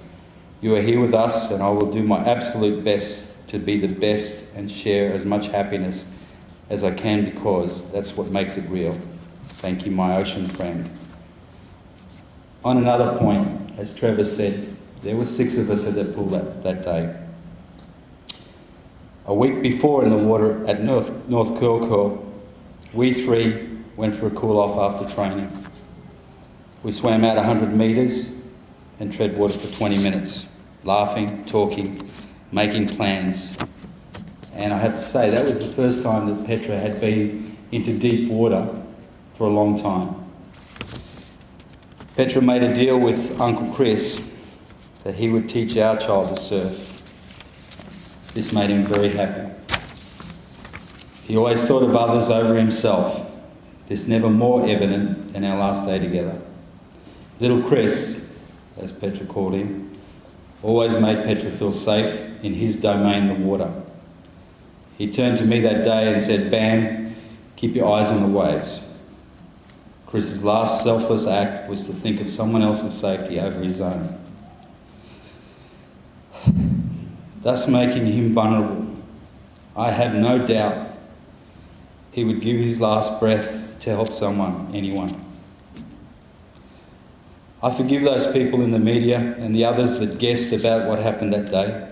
F: You are here with us, and I will do my absolute best to be the best and share as much happiness as I can, because that's what makes it real. Thank you, my ocean friend. On another point, as Trevor said, there were 6 of us at the pool that day. A week before in the water at North Curl, we 3 went for a cool off after training. We swam out 100 metres and tread water for 20 minutes, laughing, talking, making plans. And I have to say, that was the first time that Petra had been into deep water for a long time. Petra made a deal with Uncle Chris that he would teach our child to surf. This made him very happy. He always thought of others over himself. This never more evident than our last day together. Little Chris, as Petra called him, always made Petra feel safe in his domain, the water. He turned to me that day and said, "Bam, keep your eyes on the waves." Chris's last selfless act was to think of someone else's safety over his own, thus making him vulnerable. I have no doubt he would give his last breath to help someone, anyone. I forgive those people in the media and the others that guessed about what happened that day.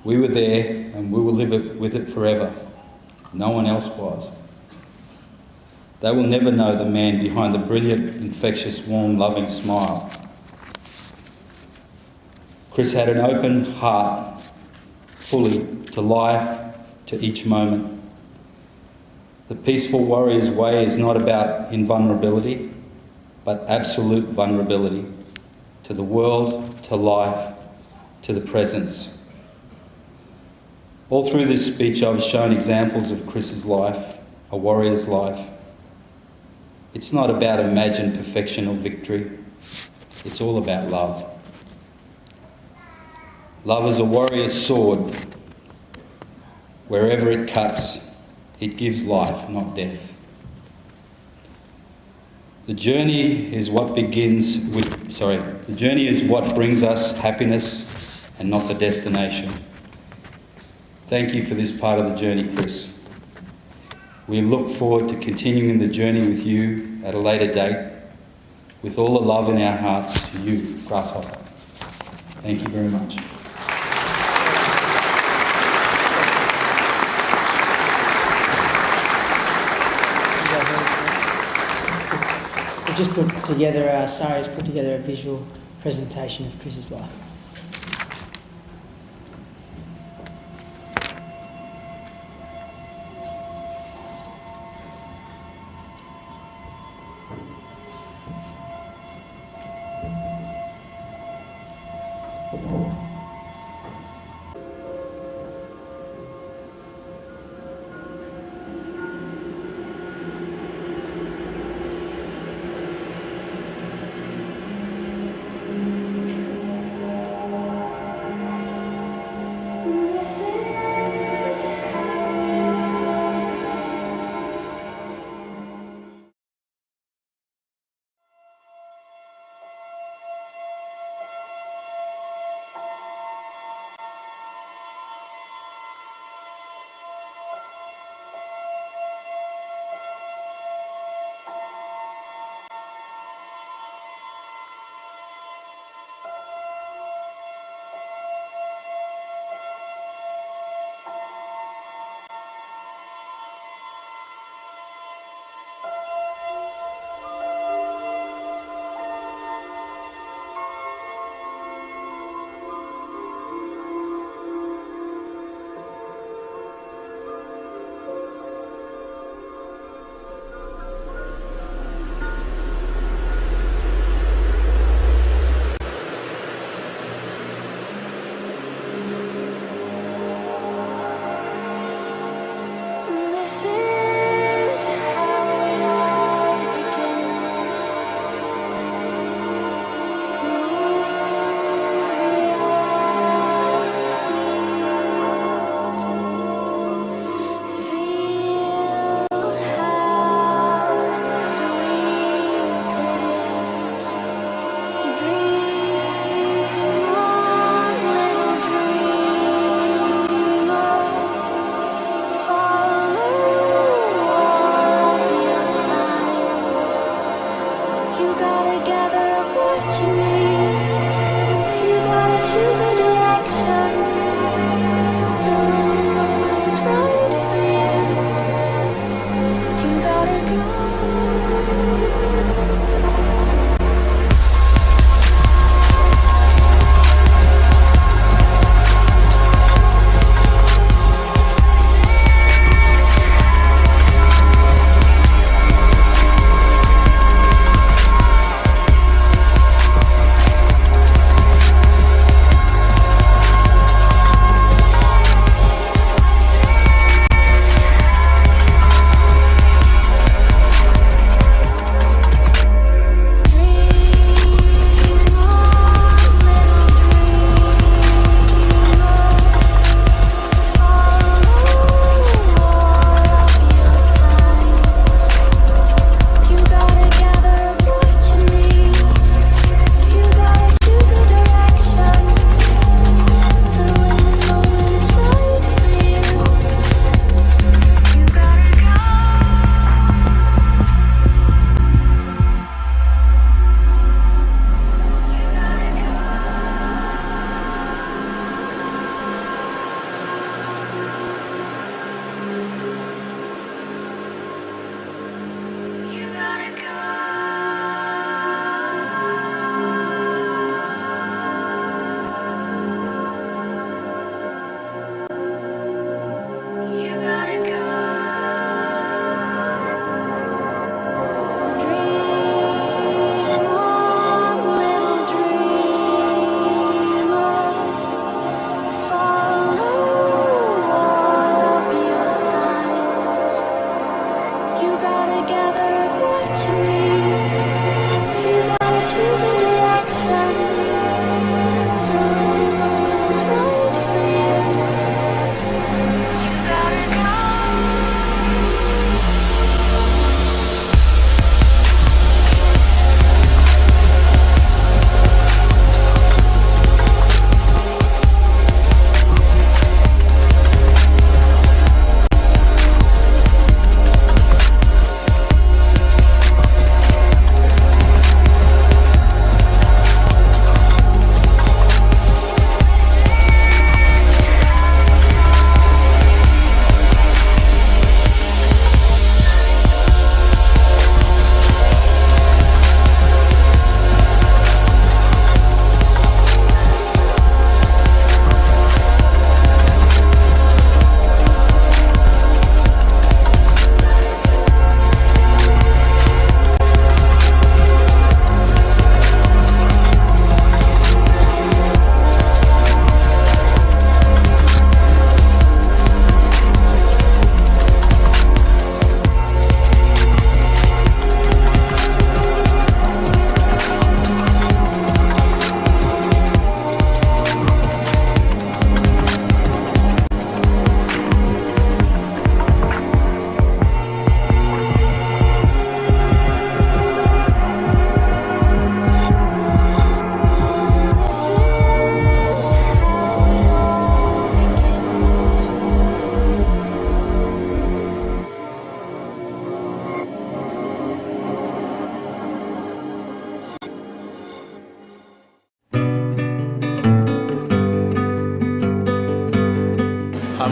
F: We were there and we will live with it forever. No one else was. They will never know the man behind the brilliant, infectious, warm, loving smile. Chris had an open heart, fully to life, to each moment. The peaceful warrior's way is not about invulnerability, but absolute vulnerability to the world, to life, to the presence. All through this speech, I was shown examples of Chris's life, a warrior's life. It's not about imagined perfection or victory. It's all about love. Love is a warrior's sword. Wherever it cuts, it gives life, not death. The journey is what brings us happiness and not the destination. Thank you for this part of the journey, Chris. We look forward to continuing the journey with you at a later date, with all the love in our hearts to you, Grasshopper. Thank you very much.
B: We've just put together, Sari's put together a visual presentation of Chris's life.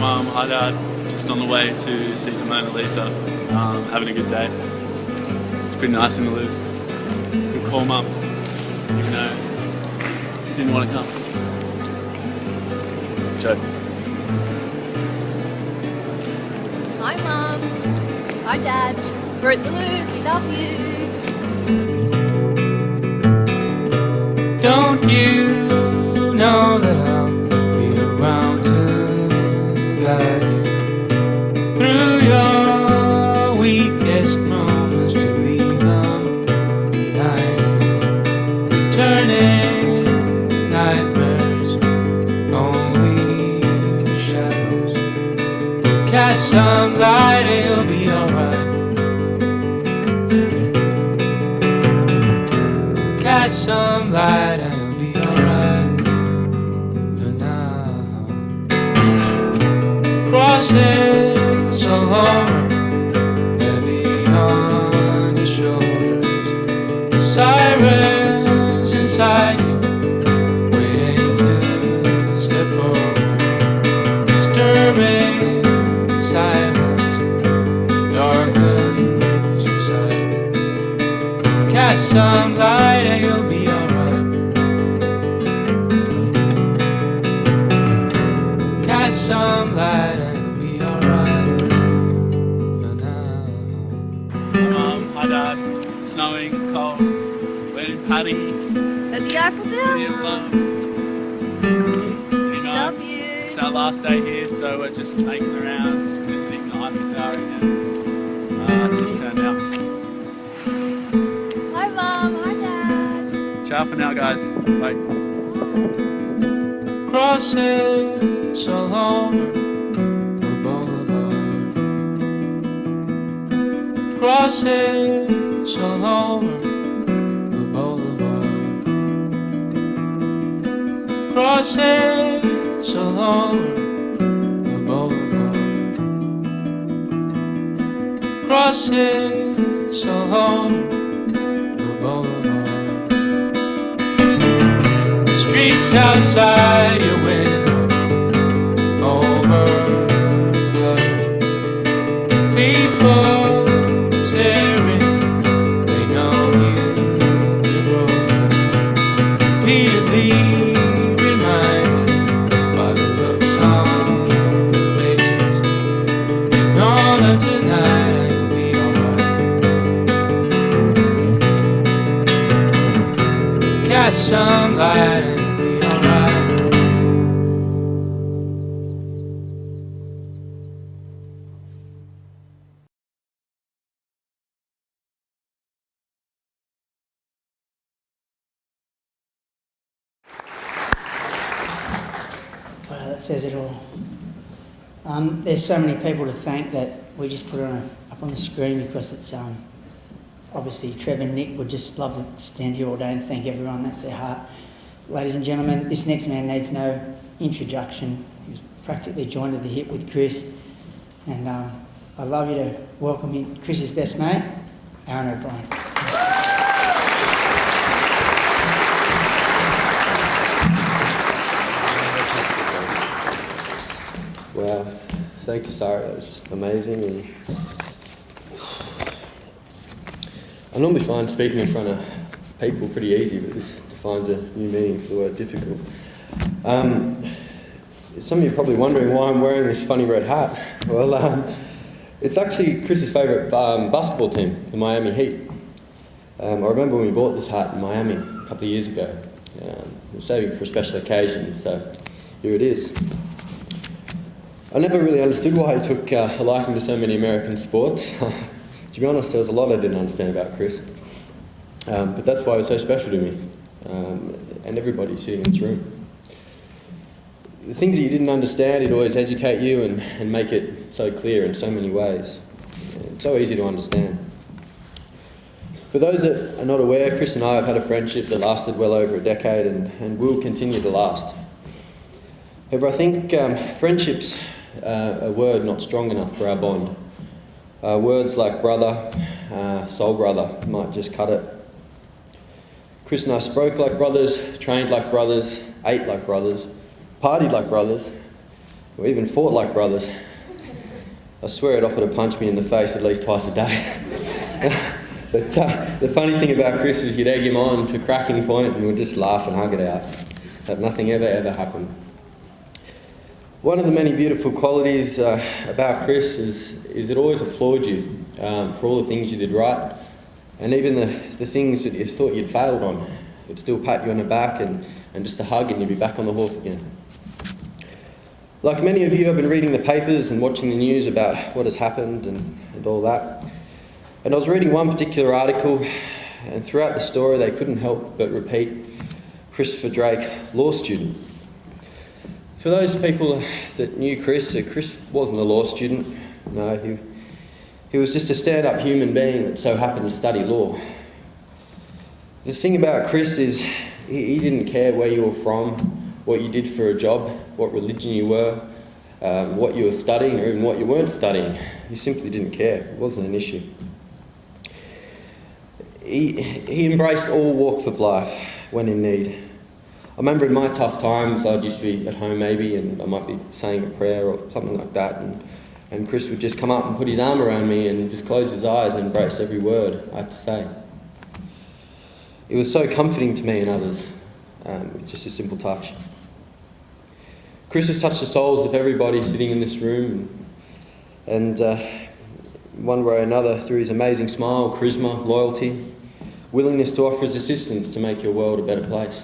G: Mum, hi Dad. Just on the way to see the Mona Lisa. Having a good day. It's pretty nice in the Louvre. Good call, Mum. Even though you didn't want to come. Jokes.
H: Hi Mum. Hi Dad. We're at the Louvre. We love you.
I: Don't you know that I'll be around to guide you through your weakest moments, to leave them behind you? Turning nightmares, only shadows. Cast some light and you'll be alright. Cast some light and you'll be alright for now. Crosses all over, heavy on your shoulders. Sirens inside you, waiting to step forward. Disturbing silence darkens your sight. Cast some light and you'll be alright. Cast some light and you'll be alright for now.
G: Hi Mum, hi Dad. It's snowing, it's cold. We're in Paddy.
H: At the Eiffel
G: City of
H: Tower.
G: Love. Pretty nice.
H: Love you.
G: It's our last day here, so we're just making the rounds, visiting the Eiffel Tower again. Just turned out.
H: Hi Mum. Hi Dad.
G: Ciao for now, guys. Bye.
I: Crosses all over the boulevard. Crosses all over the boulevard. Crosses all over the boulevard. Crosses all over the boulevard. The streets outside your window overflowing. People staring, they know you've been broken. Repeatedly reminded by the looks on their faces. Ignore them tonight and you'll be alright. Cast some light and you'll be alright.
B: Wow, that says it all. There's so many people to thank that we just put it up on the screen because it's obviously Trevor and Nick would just love to stand here all day and thank everyone. That's their heart. Ladies and gentlemen, this next man needs no introduction. He's practically joined at the hip with Chris. And I'd love you to welcome in Chris's best mate, Aaron O'Brien.
J: Wow, thank you, Sarah. That was amazing. And I normally find speaking in front of people pretty easy, but this defines a new meaning for the word difficult. Some of you are probably wondering why I'm wearing this funny red hat. Well, it's actually Chris's favourite basketball team, the Miami Heat. I remember when we bought this hat in Miami a couple of years ago. We were saving it for a special occasion, so here it is. I never really understood why he took a liking to so many American sports. To be honest, there was a lot I didn't understand about Chris. But that's why it was so special to me, and everybody sitting in this room. The things that you didn't understand, he'd always educate you and make it so clear in so many ways. It's so easy to understand. For those that are not aware, Chris and I have had a friendship that lasted well over a decade and will continue to last. However, I think friendship's a word not strong enough for our bond. Words like brother, soul brother might just cut it. Chris and I spoke like brothers, trained like brothers, ate like brothers, partied like brothers. We even fought like brothers. I swear he'd offer to punch me in the face at least twice a day. But the funny thing about Chris was you'd egg him on to cracking point and we'd just laugh and hug it out. That nothing ever happened. One of the many beautiful qualities about Chris is it always applaud you for all the things you did right, and even the things that you thought you'd failed on. It'd still pat you on the back and just a hug and you'd be back on the horse again. Like many of you, I've been reading the papers and watching the news about what has happened and all that. And I was reading one particular article, and throughout the story they couldn't help but repeat Christopher Drake, law student. For those people that knew Chris wasn't a law student. No, he was just a stand-up human being that so happened to study law. The thing about Chris is he didn't care where you were from, what you did for a job, what religion you were, what you were studying, or even what you weren't studying. He simply didn't care. It wasn't an issue. He embraced all walks of life when in need. I remember in my tough times, I'd used to be at home maybe, and I might be saying a prayer or something like that, and Chris would just come up and put his arm around me and just close his eyes and embrace every word I had to say. It was so comforting to me and others, just a simple touch. Chris has touched the souls of everybody sitting in this room, and one way or another through his amazing smile, charisma, loyalty, willingness to offer his assistance to make your world a better place.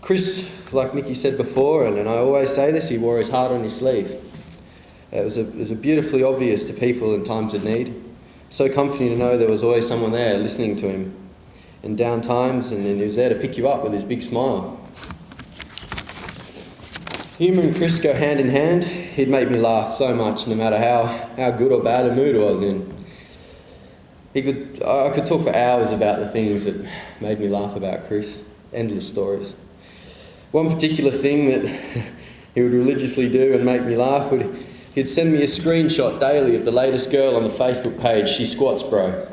J: Chris, like Nikki said before, and I always say this, he wore his heart on his sleeve. It was beautifully obvious to people in times of need. So comforting to know there was always someone there listening to him in down times, and then he was there to pick you up with his big smile. Humour and Chris go hand in hand. He'd make me laugh so much, no matter how good or bad a mood I was in. I could talk for hours about the things that made me laugh about Chris. Endless stories. One particular thing that he would religiously do and make me laugh he'd send me a screenshot daily of the latest girl on the Facebook page. She squats, bro.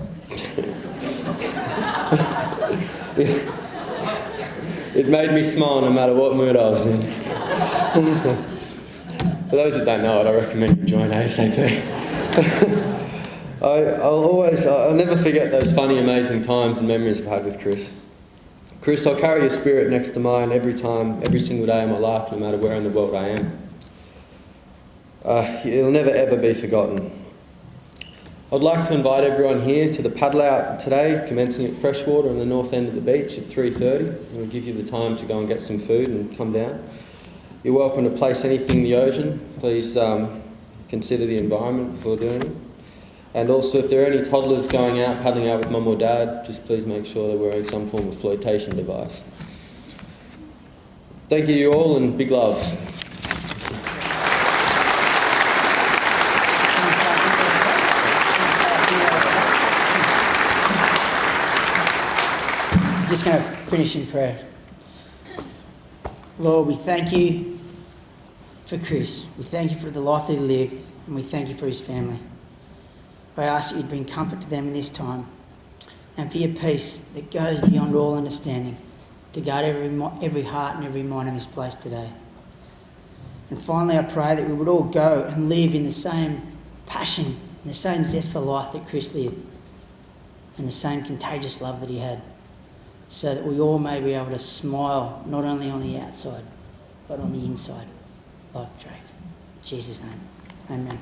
J: It made me smile no matter what mood I was in. For those that don't know it, I recommend you join ASAP. I'll never forget those funny, amazing times and memories I've had with Chris. Chris, I'll carry your spirit next to mine every single day of my life, no matter where in the world I am. It'll never ever be forgotten. I'd like to invite everyone here to the paddle out today, commencing at Freshwater on the north end of the beach at 3:30. We'll give you the time to go and get some food and come down. You're welcome to place anything in the ocean. Please consider the environment before doing it. And also, if there are any toddlers going out, paddling out with mum or dad, just please make sure they're wearing some form of flotation device. Thank you to you all, and big love.
B: I'm just going to finish in prayer. Lord, we thank you for Chris. We thank you for the life that he lived, and we thank you for his family. I ask that you'd bring comfort to them in this time, and for your peace that goes beyond all understanding to guard every heart and every mind in this place today. And finally, I pray that we would all go and live in the same passion and the same zest for life that Chris lived, and the same contagious love that he had, so that we all may be able to smile not only on the outside but on the inside, like Drake. In Jesus' name, amen.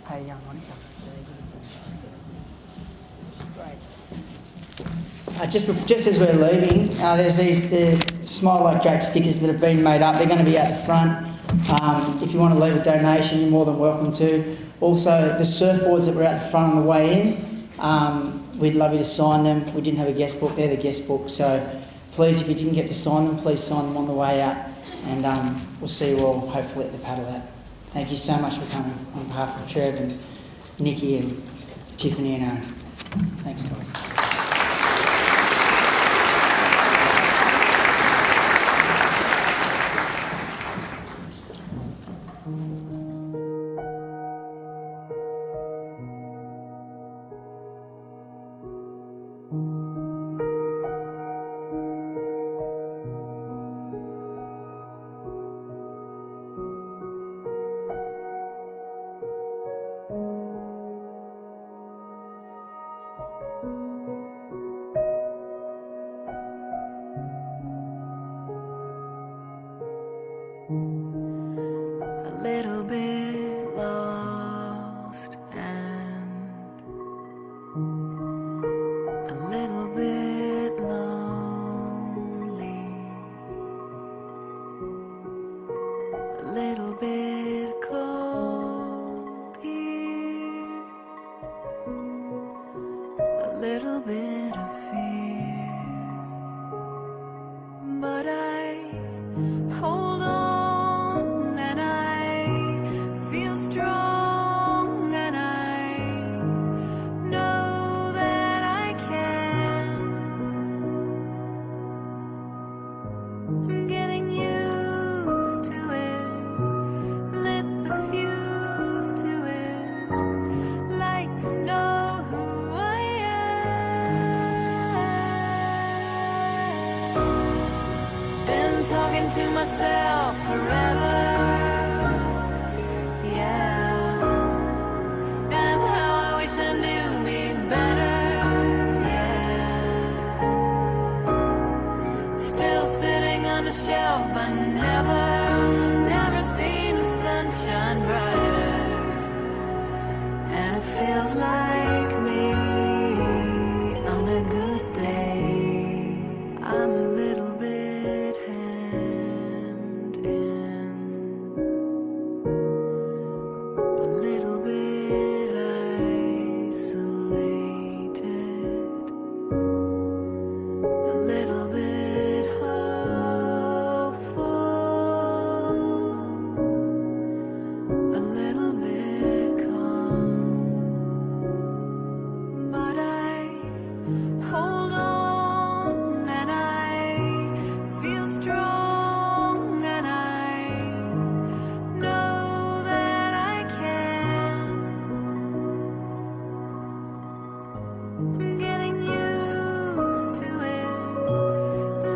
B: Hey, young Monica. Just as we're leaving, there's the Smile Like Drake stickers that have been made up. They're going to be out the front. If you want to leave a donation, you're more than welcome to. Also, the surfboards that were out the front on the way in, we'd love you to sign them. We didn't have a guest book. They're the guest book. So please, if you didn't get to sign them, please sign them on the way out. And we'll see you all hopefully at the paddle out. Thank you so much for coming on behalf of Trev and Nikki and Tiffany and Aaron. Thanks, guys.
A: A little bit lost and a little bit lonely, a little bit cold here, a little bit of fear, but I hold on and I feel strong and I know that I can. I'm getting used to it, lit the fuse to it, like to know who I am. Been talking to myself forever, yeah, and how I wish I knew me better, yeah. Still sitting on a shelf, but never seen the sunshine brighter, and it feels like me on a good day. I'm a little bit hemmed in, a little bit isolated, a little bit hopeful, a little bit calm, but I hold on and I feel strong and I know that I can. I'm getting used to it,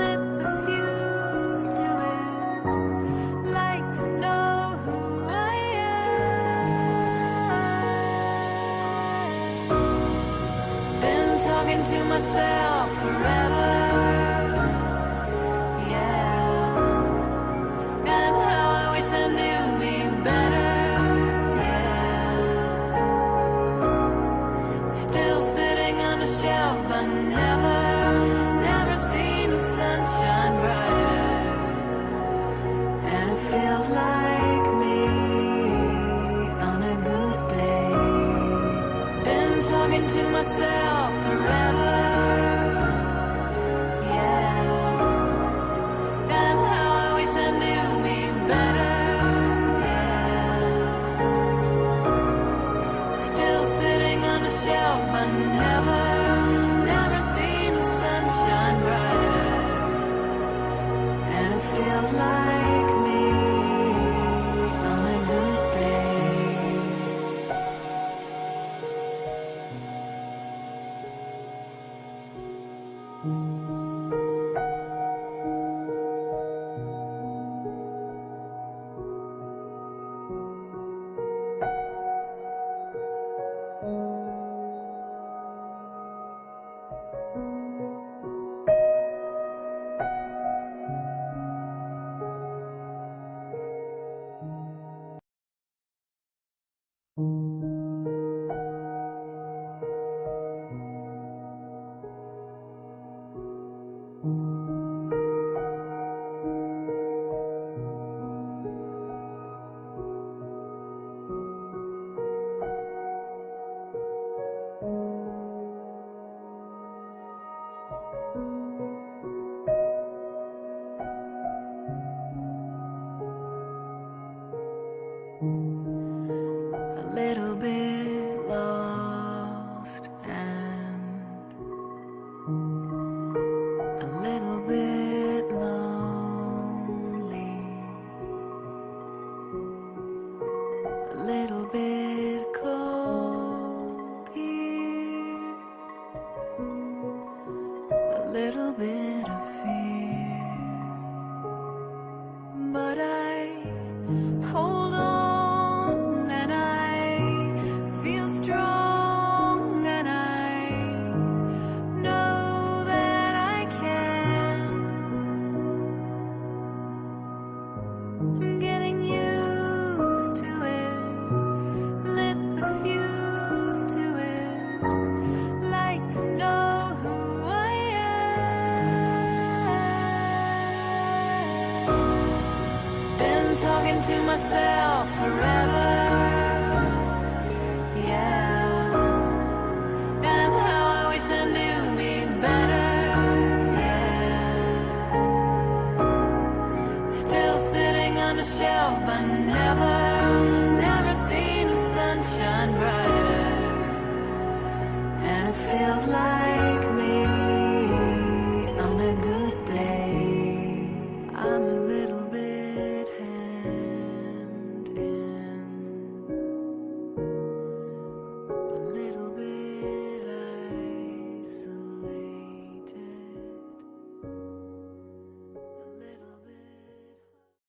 A: lit the fuse to it, like to know who I am. Been talking to myself forever, yeah, and how I wish I knew me better, yeah. Still sitting on a shelf, but never seen the sunshine brighter, and it feels like me on a good day. Been talking to myself forever, yeah, and how I wish I knew me better, yeah. Still sitting on a shelf, but never seen the sunshine brighter, and it feels like me on a good day. little bit lost and a little bit lonely, a little bit cold here, a little bit of fear, but I hold on and I feel strong and I know that I can. I'm getting used to it, lit the fuse to it, like to know who I am. Been talking to myself forever, yeah, and how I wish I knew me better, yeah. Still sitting on the shelf, but never seen the sunshine brighter, and it feels like me.